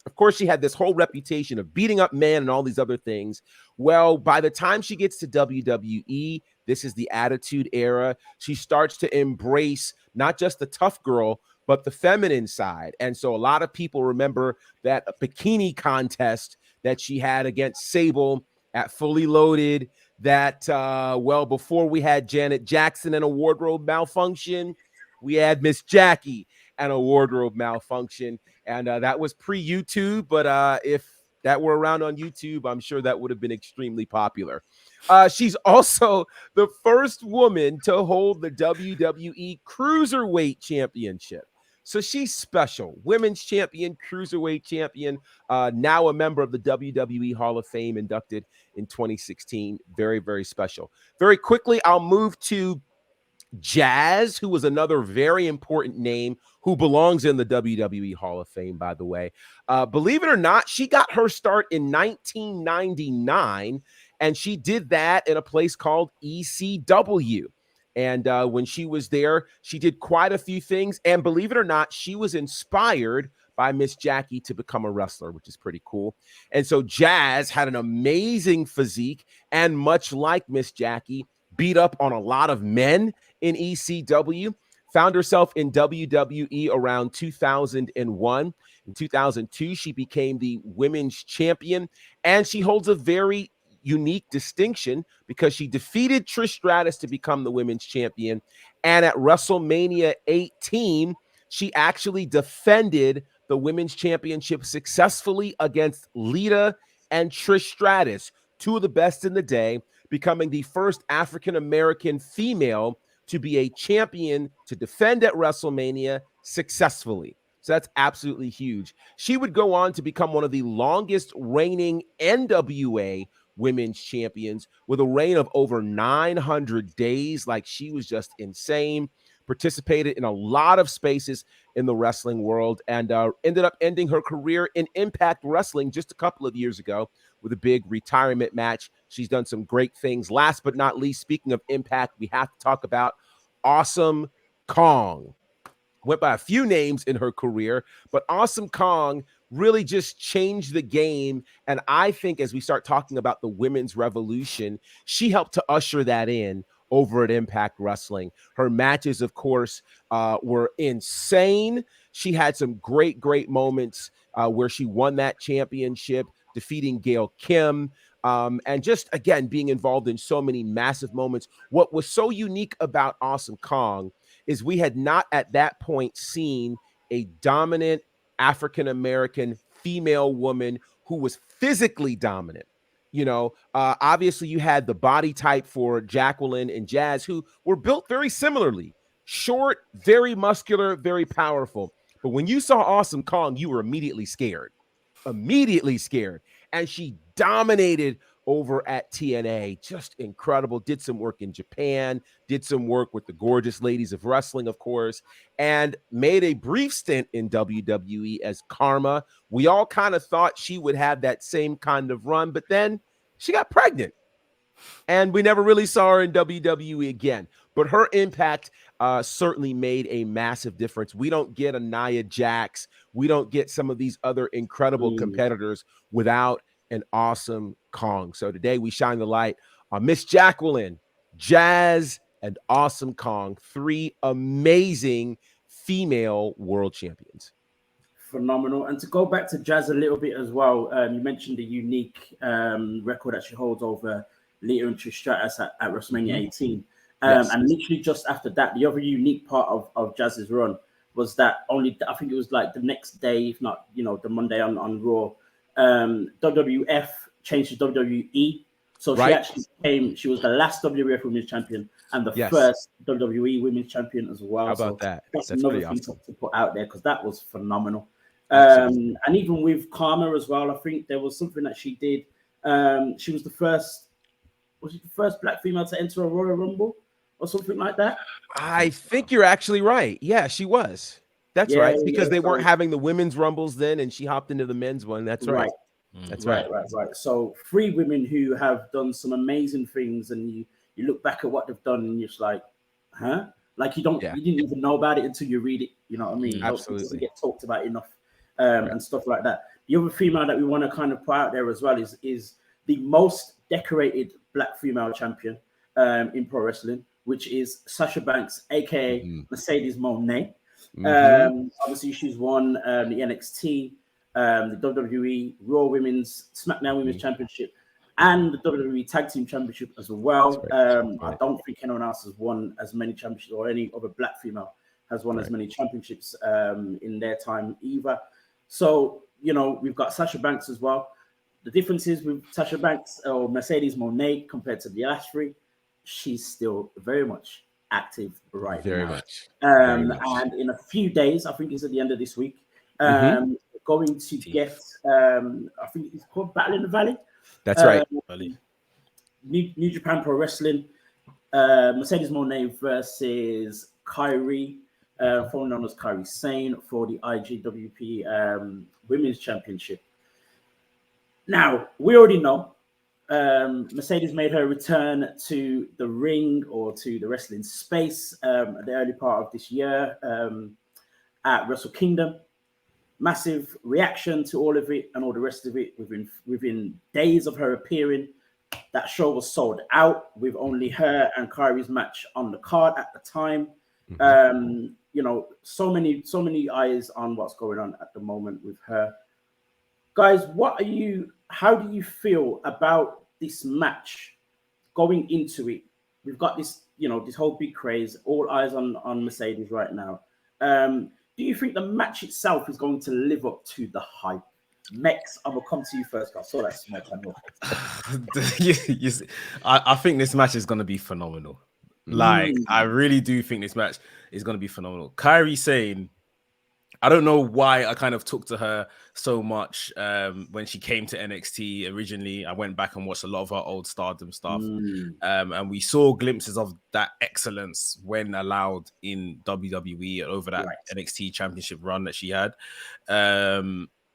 of course, she had this whole reputation of beating up men and all these other things. Well, by the time she gets to WWE, this is the Attitude Era, she starts to embrace not just the tough girl, but the feminine side. And so a lot of people remember that bikini contest that she had against Sable at Fully Loaded, that, well, before we had Janet Jackson and a wardrobe malfunction, we had Miss Jackie and a wardrobe malfunction. And that was pre-YouTube, but if that were around on YouTube, I'm sure that would have been extremely popular. She's also the first woman to hold the WWE Cruiserweight Championship. So she's special. Women's champion, cruiserweight champion, now a member of the WWE Hall of Fame, inducted in 2016. Very, very special. Very quickly, I'll move to Jazz, who was another very important name who belongs in the WWE Hall of Fame, by the way. Believe it or not, she got her start in 1999, and she did that in a place called ECW. And when she was there, she did quite a few things. And believe it or not, she was inspired by Miss Jackie to become a wrestler, which is pretty cool. And so Jazz had an amazing physique, and much like Miss Jackie, beat up on a lot of men in ECW, found herself in WWE around 2001. In 2002, she became the women's champion, and she holds a very unique distinction because she defeated Trish Stratus to become the women's champion. And at WrestleMania 18, she actually defended the women's championship successfully against Lita and Trish Stratus, two of the best in the day, becoming the first African-American female to be a champion to defend at WrestleMania successfully. So that's absolutely huge. She would go on to become one of the longest reigning NWA women's champions with a reign of over 900 days. Like, she was just insane. Participated in a lot of spaces in the wrestling world, and ended up ending her career in Impact Wrestling just a couple of years ago with a big retirement match. She's done some great things. Last but not least, speaking of Impact, we have to talk about Awesome Kong. Went by a few names in her career, but Awesome Kong really just changed the game. And I think as we start talking about the women's revolution, she helped to usher that in over at Impact Wrestling. Her matches, of course, were insane. She had some great, great moments where she won that championship, defeating Gail Kim, and just, again, being involved in so many massive moments. What was so unique about Awesome Kong is we had not at that point seen a dominant African-American female woman who was physically dominant. You know, obviously you had the body type for Jacqueline and Jazz, who were built very similarly. Short, very muscular, very powerful. But when you saw Awesome Kong, you were immediately scared. And she dominated over at TNA. Just incredible. Did some work in Japan, did some work with the gorgeous ladies of wrestling, of course, and made a brief stint in WWE as Karma. We all kind of thought she would have that same kind of run, but then she got pregnant, and we never really saw her in WWE again. But her impact certainly made a massive difference. We don't get a Nia Jax. We don't get some of these other incredible competitors without an Awesome Kong. So today we shine the light on Miss Jacqueline, Jazz, and Awesome Kong, three amazing female world champions. Phenomenal. And to go back to Jazz a little bit as well, you mentioned the unique record that she holds over Lita and Trish Stratus at WrestleMania 18. Yes. And literally just after that, the other unique part of Jazz's run was that I think it was like the next day, if not, the Monday on Raw, WWF changed to WWE. So she actually she was the last WWF Women's Champion and the first WWE Women's Champion as well. How about that? That's another thing to put out there, because that was phenomenal. Absolutely. And even with Karma as well, I think there was something that she did. She was the first Was she the first black female to enter a Royal Rumble or something like that? I think you're actually right. Yeah, she was. That's right. Because they weren't having the women's rumbles then, and she hopped into the men's one. That's right. That's right. Right. So 3 women who have done some amazing things, and you look back at what they've done, and you're just like, huh? Like you didn't even know about it until you read it. You know what I mean? Absolutely. It doesn't get talked about enough, and stuff like that. The other female that we want to kind of put out there as well is the most decorated black female champion in pro wrestling, which is Sasha Banks, aka Mercedes Moné. Obviously, she's won the NXT, the WWE Raw Women's, SmackDown Women's Championship, and the WWE Tag Team Championship as well. I don't think anyone else has won as many championships, or any other black female has won as many championships in their time either. So, you know, we've got Sasha Banks as well. The difference is with Sasha Banks or Mercedes Moné compared to the Lashley, she's still very much active right Very now. much. And in a few days, I think it's at the end of this week, going to get, I think it's called Battle in the Valley. That's right. New Japan Pro Wrestling, Mercedes Moné versus Kairi, formerly known as Kairi Sane, for the IGWP Women's Championship. Now, we already know Mercedes made her return to the ring or to the wrestling space at the early part of this year at Wrestle Kingdom. Massive reaction to all of it and all the rest of it within days of her appearing. That show was sold out with only her and Kairi's match on the card at the time. You know, so many eyes on what's going on at the moment with her. Guys, how do you feel about this match going into it? We've got this, you know, this whole big craze, all eyes on Mercedes right now. Do you think the match itself is going to live up to the hype? Mex, I will come to you first. I saw that small time. I think this match is going to be phenomenal. Like, I really do think this match is going to be phenomenal. Kairi Sane, I don't know why I kind of took to her so much when she came to NXT originally. I went back and watched a lot of her old Stardom stuff. And we saw glimpses of that excellence when allowed in WWE over that NXT championship run that she had.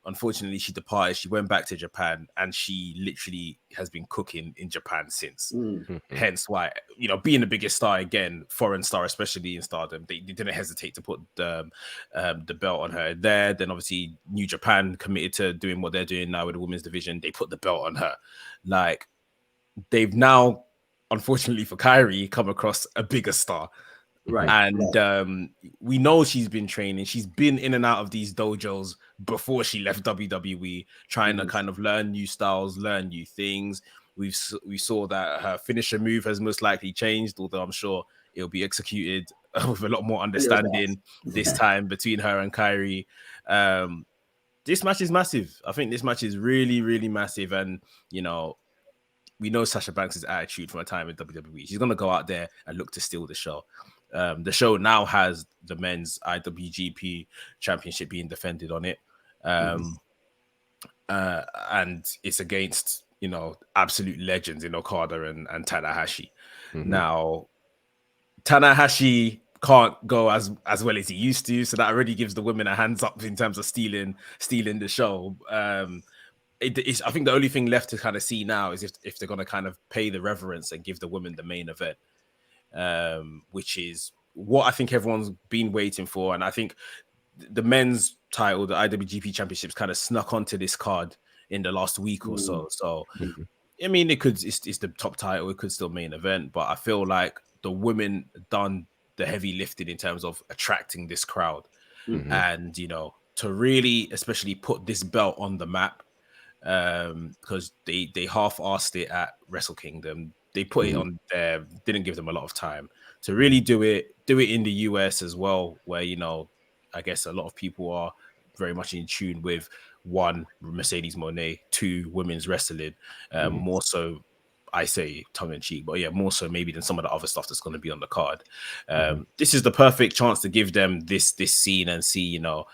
Unfortunately, she departed. She went back to Japan, and she literally has been cooking in Japan since. Hence why, you know, being the biggest star again, foreign star, especially in Stardom, they didn't hesitate to put the belt on her there. Then obviously New Japan committed to doing what they're doing now with the women's division. They put the belt on her. Like, they've now, unfortunately for Kairi, come across a bigger star. And we know she's been training. She's been in and out of these dojos before she left WWE, trying to kind of learn new styles, learn new things. We saw that her finisher move has most likely changed, although I'm sure it'll be executed with a lot more understanding this time between her and Kairi. This match is massive. I think this match is really, really massive. And, you know, we know Sasha Banks' attitude from her time in WWE. She's going to go out there and look to steal the show. The show now has the men's IWGP championship being defended on it. And it's against, you know, absolute legends in Okada and Tanahashi. Now, Tanahashi can't go as well as he used to, so that already gives the women a hands up in terms of stealing the show. I think the only thing left to kind of see now is if they're going to kind of pay the reverence and give the women the main event. Which is what I think everyone's been waiting for. And I think the men's title, the IWGP Championships, kind of snuck onto this card in the last week or so. So, I mean, it's the top title. It could still main event, but I feel like the women done the heavy lifting in terms of attracting this crowd. And, you know, to really, especially put this belt on the map, because they half-assed it at Wrestle Kingdom. They put it on there, didn't give them a lot of time to really do it in the US as well, where, you know, I guess a lot of people are very much in tune with, one, Mercedes Moné, two, women's wrestling, more so, I say tongue in cheek, but yeah, more so maybe than some of the other stuff that's going to be on the card. This is the perfect chance to give them this scene and see, you know,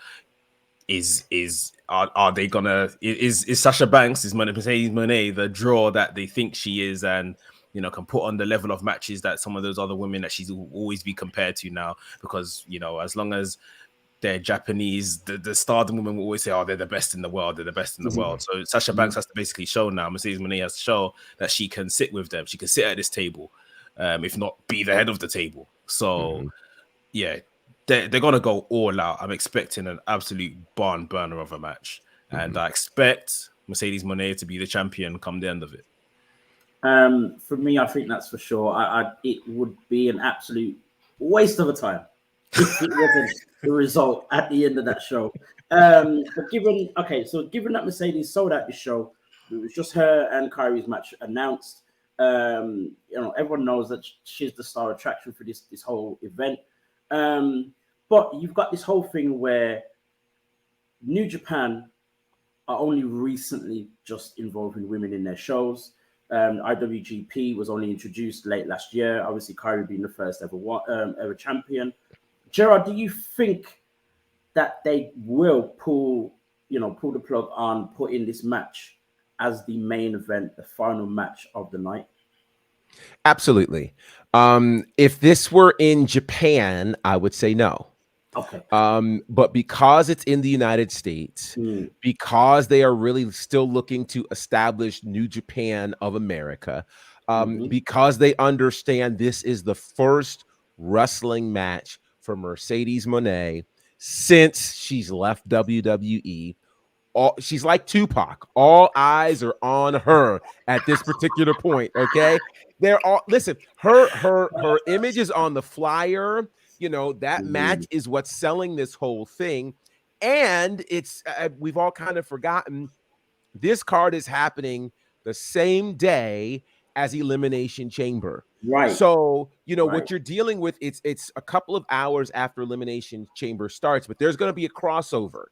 are they gonna, is Sasha Banks, is Mercedes Moné the draw that they think she is, and can put on the level of matches that some of those other women that she's always be compared to now, because, as long as they're Japanese, the Stardom women will always say, oh, they're the best in the world. They're the best in the world. So Sasha Banks has to basically show now, Mercedes Moné has to show that she can sit with them. She can sit at this table, if not be the head of the table. So, yeah, they're going to go all out. I'm expecting an absolute barn burner of a match. And I expect Mercedes Moné to be the champion come the end of it. For me, I think that's for sure. It would be an absolute waste of a time if it wasn't the result at the end of that show. But given that Mercedes sold out the show, it was just her and Kairi's match announced. Everyone knows that she's the star attraction for this whole event. But you've got this whole thing where New Japan are only recently just involving women in their shows. IWGP was only introduced late last year. Obviously, Kairi being the first ever champion. Gerard, do you think that they will pull the plug on putting this match as the main event, the final match of the night? Absolutely. If this were in Japan, I would say no. Okay. But because it's in the United States, because they are really still looking to establish New Japan of America, because they understand this is the first wrestling match for Mercedes Moné since she's left WWE. She's like Tupac. All eyes are on her at this particular point. Okay, listen. Her image is on the flyer. That match is what's selling this whole thing. And it's we've all kind of forgotten this card is happening the same day as Elimination Chamber. Right. So, what you're dealing with, it's a couple of hours after Elimination Chamber starts, but there's going to be a crossover.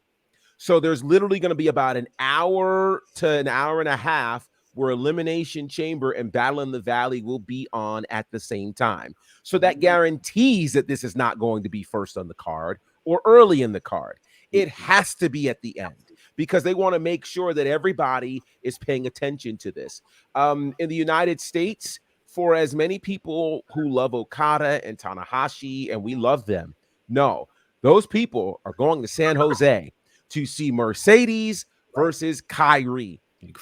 So there's literally going to be about an hour to an hour and a half where Elimination Chamber and Battle in the Valley will be on at the same time. So that guarantees that this is not going to be first on the card or early in the card. It has to be at the end because they want to make sure that everybody is paying attention to this. In the United States, for as many people who love Okada and Tanahashi, and we love them, no, those people are going to San Jose to see Mercedes versus Kairi,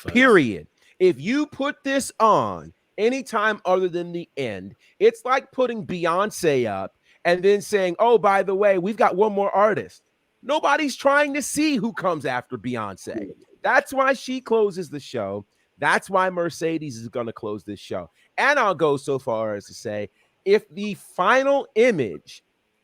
period. If you put this on anytime other than the end, it's like putting Beyonce up and then saying, oh, by the way, we've got one more artist. Nobody's trying to see who comes after Beyonce. That's why she closes the show. That's why Mercedes is going to close this show. And I'll go so far as to say, if the final image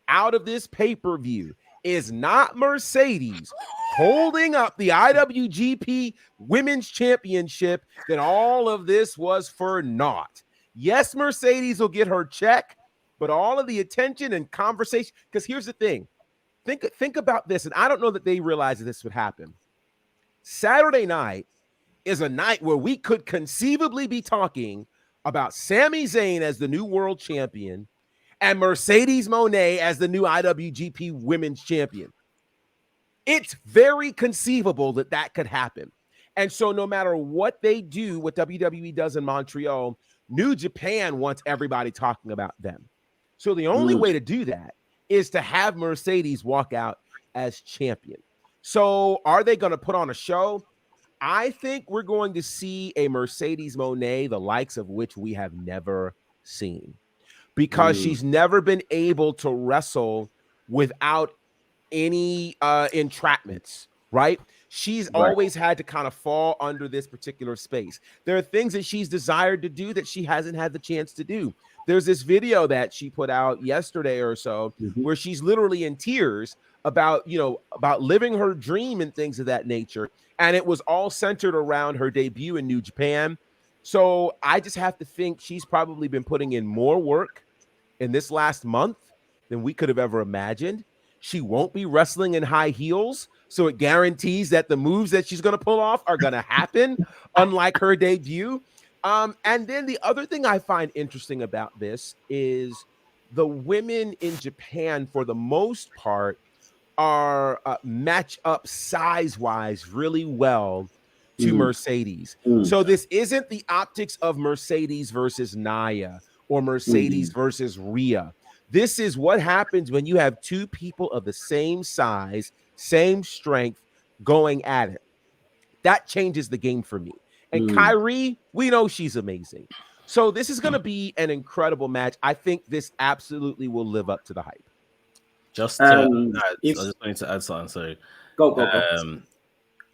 out of this pay-per-view is not Mercedes holding up the IWGP Women's Championship, then all of this was for naught. Yes, Mercedes will get her check, but all of the attention and conversation, because here's the thing. Think about this, and I don't know that they realized that this would happen. Saturday night is a night where we could conceivably be talking about Sami Zayn as the new world champion and Mercedes Moné as the new IWGP Women's Champion. It's very conceivable that that could happen. And so no matter what they do, what WWE does in Montreal, New Japan wants everybody talking about them. So the only way to do that is to have Mercedes walk out as champion. So are they going to put on a show? I think we're going to see a Mercedes Moné, the likes of which we have never seen, because she's never been able to wrestle without any entrapments, right? She's always had to kind of fall under this particular space. There are things that she's desired to do that she hasn't had the chance to do. There's this video that she put out yesterday or so where she's literally in tears about living her dream and things of that nature. And it was all centered around her debut in New Japan. So I just have to think she's probably been putting in more work in this last month than we could have ever imagined. She won't be wrestling in high heels, so it guarantees that the moves that she's going to pull off are going to happen, unlike her debut. And then the other thing I find interesting about this is the women in Japan, for the most part, are match up size-wise really well to Mercedes. So this isn't the optics of Mercedes versus Nia or Mercedes versus Rhea. This is what happens when you have two people of the same size, same strength going at it. That changes the game for me. And Kyrie, we know she's amazing. So this is going to be an incredible match. I think this absolutely will live up to the hype. Just to add, I just wanted to add something. Sorry. Go.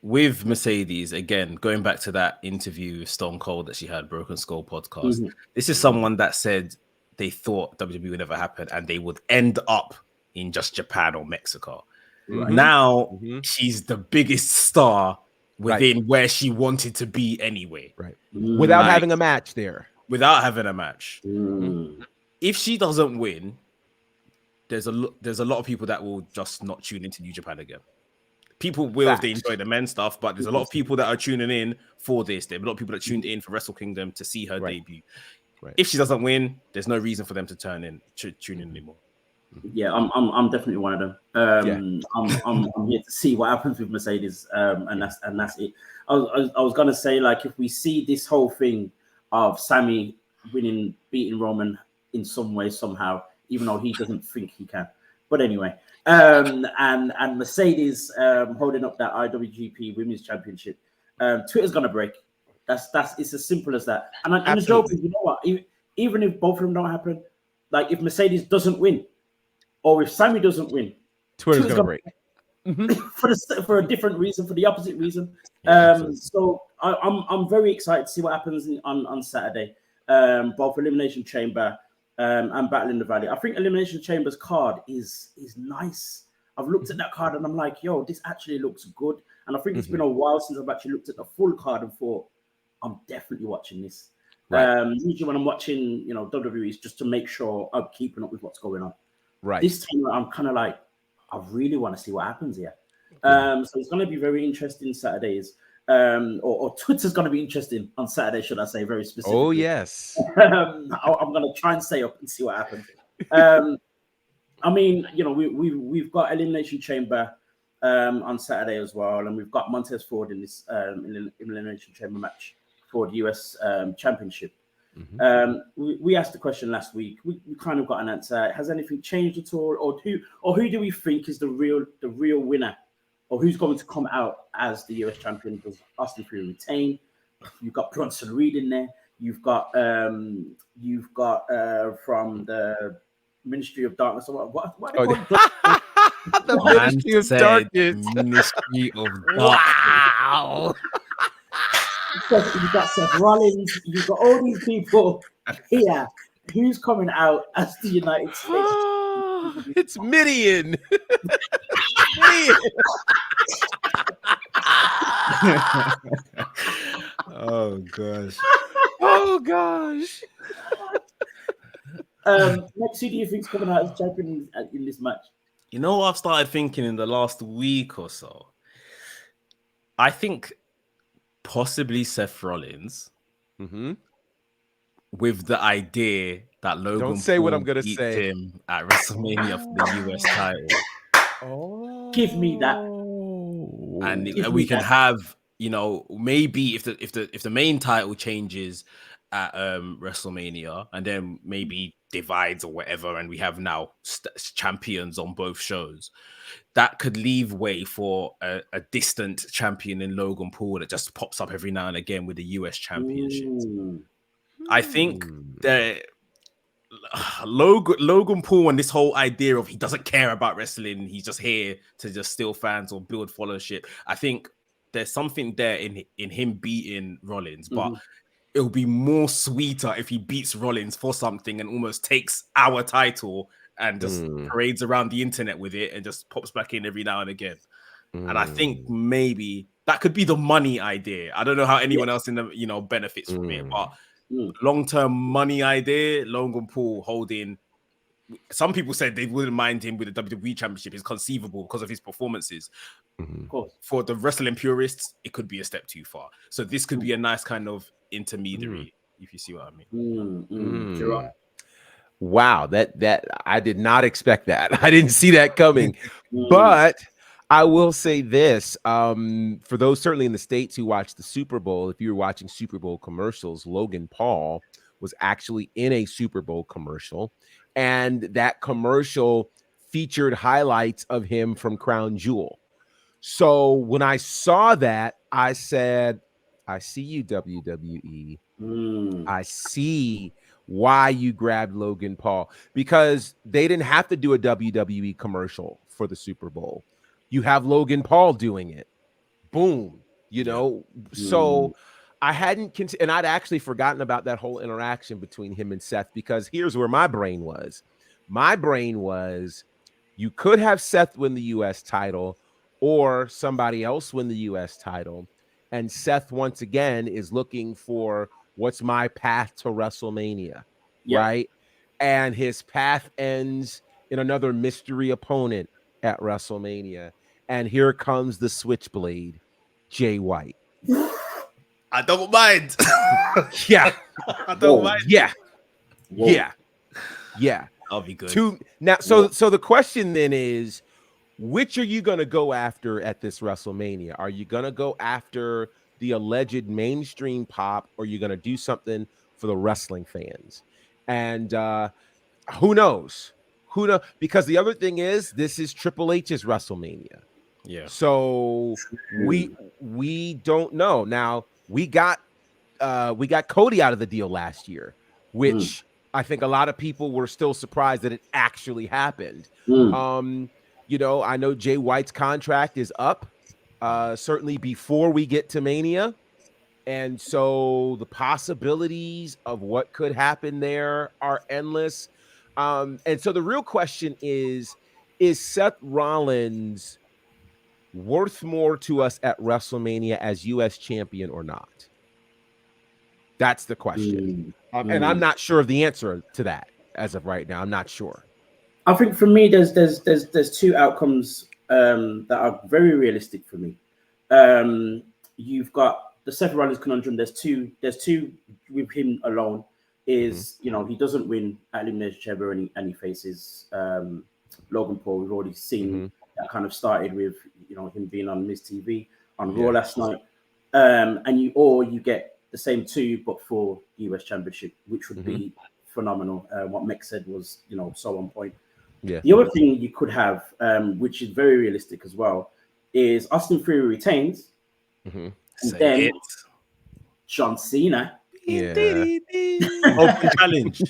With Mercedes, again, going back to that interview with Stone Cold that she had, Broken Skull podcast, this is someone that said they thought WWE would never happen and they would end up in just Japan or Mexico. Now she's the biggest star within where she wanted to be anyway. Without having a match there. Without having a match. If she doesn't win, there's a lot of people that will just not tune into New Japan again. People will if they enjoy the men's stuff, but there's a lot of people that are tuning in for this. There are a lot of people that tuned in for Wrestle Kingdom to see her debut. If she doesn't win, there's no reason for them to tune in anymore. Yeah, I'm definitely one of them. I'm here to see what happens with Mercedes, and that's it. I was gonna say, like, if we see this whole thing of Sammy beating Roman in some way somehow, even though he doesn't think he can. But anyway, and Mercedes holding up that IWGP Women's Championship, Twitter's gonna break. It's as simple as that. And the joke is, you know what? Even if both of them don't happen, like if Mercedes doesn't win, or if Sammy doesn't win, Twitter's gonna break. For a different reason, for the opposite reason. So I'm very excited to see what happens on Saturday. Both Elimination Chamber and Battle in the Valley. I think Elimination Chamber's card is nice. I've looked at that card and I'm like, yo, this actually looks good. And I think it's been a while since I've actually looked at the full card and thought, I'm definitely watching this. Usually when I'm watching, WWE, it's just to make sure I'm keeping up with what's going on. This time I'm kind of like, I really want to see what happens here. So it's going to be very interesting Saturdays. Or Twitter's going to be interesting on Saturday, should I say, very specifically. Oh, yes. I'm going to try and stay up and see what happens. I mean, we've got Elimination Chamber on Saturday as well, and we've got Montez Ford in this Elimination Chamber match for the US Championship. We asked the question last week. We kind of got an answer. Has anything changed at all, or who do we think is the real winner, or who's going to come out as the US champion? Does Austin Theory retain? You've got Bronson Reed in there. You've got from the Ministry of Darkness. What the Ministry of Darkness. Ministry of Darkness. Wow. You've got Seth Rollins. You've got all these people here. Who's coming out as the United States? It's Midian. Oh gosh. Oh gosh. Next, who do you think's coming out as champion in this match? You know what I've started thinking in the last week or so? I think possibly Seth Rollins, with the idea that Logan Don't say Paul what I'm gonna beat say. him at WrestleMania for the US title. Oh, give me that. And we can have, maybe if the main title changes at WrestleMania and then maybe divides or whatever, and we have now champions on both shows, that could leave way for a distant champion in Logan Paul that just pops up every now and again with the US Championship. I think that Logan Paul and this whole idea of he doesn't care about wrestling, he's just here to just steal fans or build followership. I think there's something there in him beating Rollins, but it'll be more sweeter if he beats Rollins for something and almost takes our title and just parades around the internet with it and just pops back in every now and again. And I think maybe that could be the money idea. I don't know how anyone else in the benefits from it, but long-term money idea, Logan Paul holding. Some people said they wouldn't mind him with the WWE Championship. It's conceivable because of his performances. Of course, for the wrestling purists, it could be a step too far. So this could be a nice kind of intermediary, if you see what I mean. Sure. Wow, that I did not expect that. I didn't see that coming. But I will say this, for those certainly in the States who watch the Super Bowl, if you were watching Super Bowl commercials, Logan Paul was actually in a Super Bowl commercial, and that commercial featured highlights of him from Crown Jewel. So when I saw that, I said, I see you, WWE. I see why you grabbed Logan Paul, because they didn't have to do a WWE commercial for the Super Bowl. You have Logan Paul doing it. Boom. You know, so I hadn't, and I'd actually forgotten about that whole interaction between him and Seth, because here's where my brain was. My brain was, you could have Seth win the US title or somebody else win the US title. And Seth, once again, is looking for what's my path to WrestleMania, right? And his path ends in another mystery opponent at WrestleMania. And here comes the Switchblade, Jay White. I don't mind. Yeah. I don't mind. Yeah. Yeah. Yeah. I'll be good. So the question then is, which are you going to go after at this WrestleMania? Are you going to go after the alleged mainstream pop, or are you going to do something for the wrestling fans? And who knows? Who knows? Because the other thing is, this is Triple H's WrestleMania. Yeah. So we don't know. Now we got Cody out of the deal last year, which I think a lot of people were still surprised that it actually happened. You know, I know Jay White's contract is up, certainly before we get to Mania. And so the possibilities of what could happen there are endless. And so the real question is Seth Rollins worth more to us at WrestleMania as US champion or not? That's the question. And I'm not sure of the answer to that as of right now. I'm not sure. I think for me, there's two outcomes that are very realistic for me. You've got the Seth Rollins conundrum. There's two with him alone. Is you know, he doesn't win at Elimination Chamber and he faces Logan Paul. We've already seen that kind of started with, you know, him being on Miz TV on Raw last night. And you get the same two but for the US Championship, which would be phenomenal. What Mick said was, you know, so on point. Yeah. The other thing you could have, which is very realistic as well, is Austin Theory retains, and then John Cena. Open challenge.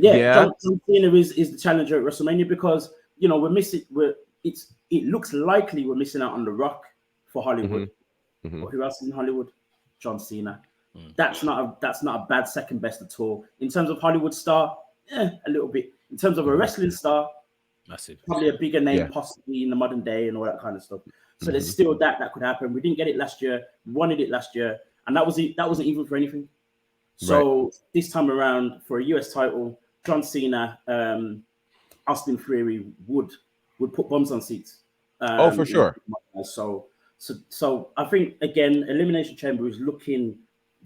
John Cena is the challenger at WrestleMania, because, you know, it looks likely we're missing out on The Rock for Hollywood. But who else is in Hollywood? John Cena. That's not a bad second best at all. In terms of Hollywood star, a little bit. In terms of a wrestling star, massive. Probably a bigger name, possibly in the modern day and all that kind of stuff. So there's still that could happen. We didn't get it last year. We wanted it last year, and that wasn't even for anything. So this time around, for a US title, John Cena, Austin Theory would put bums on seats. For sure. So I think, again, Elimination Chamber is looking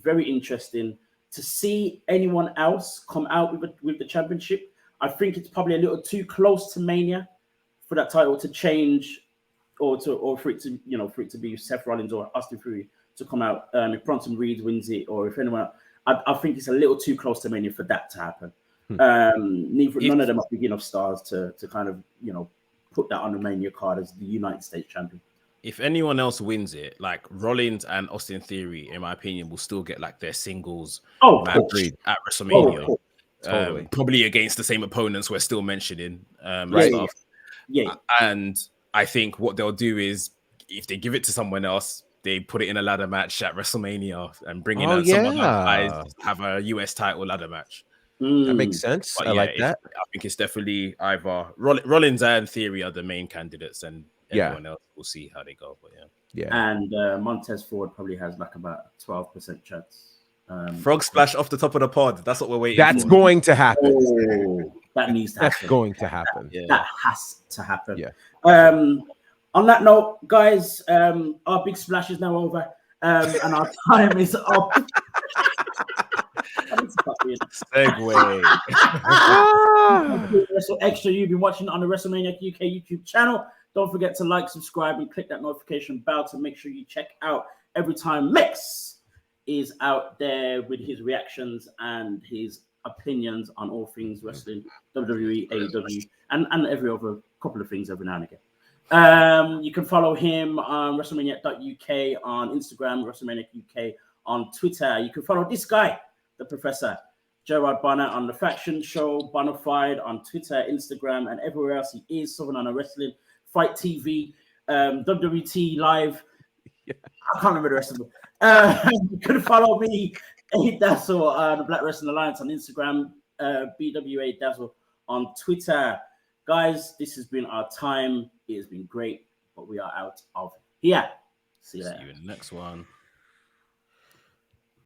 very interesting. To see anyone else come out with the championship, I think it's probably a little too close to Mania for that title to change, or for it to be Seth Rollins or Austin Theory to come out. If Bronson Reed wins it, or if anyone, I think it's a little too close to Mania for that to happen. None of them are big enough stars to kind of, you know, put that on the Mania card as the United States champion. If anyone else wins it, like Rollins and Austin Theory, in my opinion, will still get like their singles match at WrestleMania. Totally. Probably against the same opponents we're still mentioning. Stuff. And I think what they'll do is, if they give it to someone else, they put it in a ladder match at WrestleMania and bring in someone else, have a US title ladder match. That makes sense. But I like that. I think it's definitely either Rollins and Theory are the main candidates, and everyone else, we'll see how they go. But and Montez Ford probably has like about 12% chance. Frog splash off the top of the pod. That's what we're waiting for. That's going to happen. That needs to happen. That's going to happen. That has to happen. On that note, guys, our big splash is now over, and our time is up. Segue. WrestleXtra, you've been watching on the WrestleMania UK YouTube channel. Don't forget to like, subscribe, and click that notification bell to make sure you check out every time Mix is out there with his reactions and his opinions on all things wrestling, WWE, AEW, and every other couple of things every now and again. You can follow him on WrestleManiac.uk on Instagram, WrestleManiac UK on Twitter. You can follow this guy, the Professor, Gerard Bonner, on the Faction Show, Bonafide on Twitter, Instagram, and everywhere else he is. Southern Honor Wrestling, Fight TV, WWT Live. Yeah. I can't remember the rest of them. You can follow me, A Dazzle, the Black Wrestling Alliance on Instagram, BWA Dazzle on Twitter. Guys, this has been our time. It has been great, but we are out of here. See you later. See you in the next one.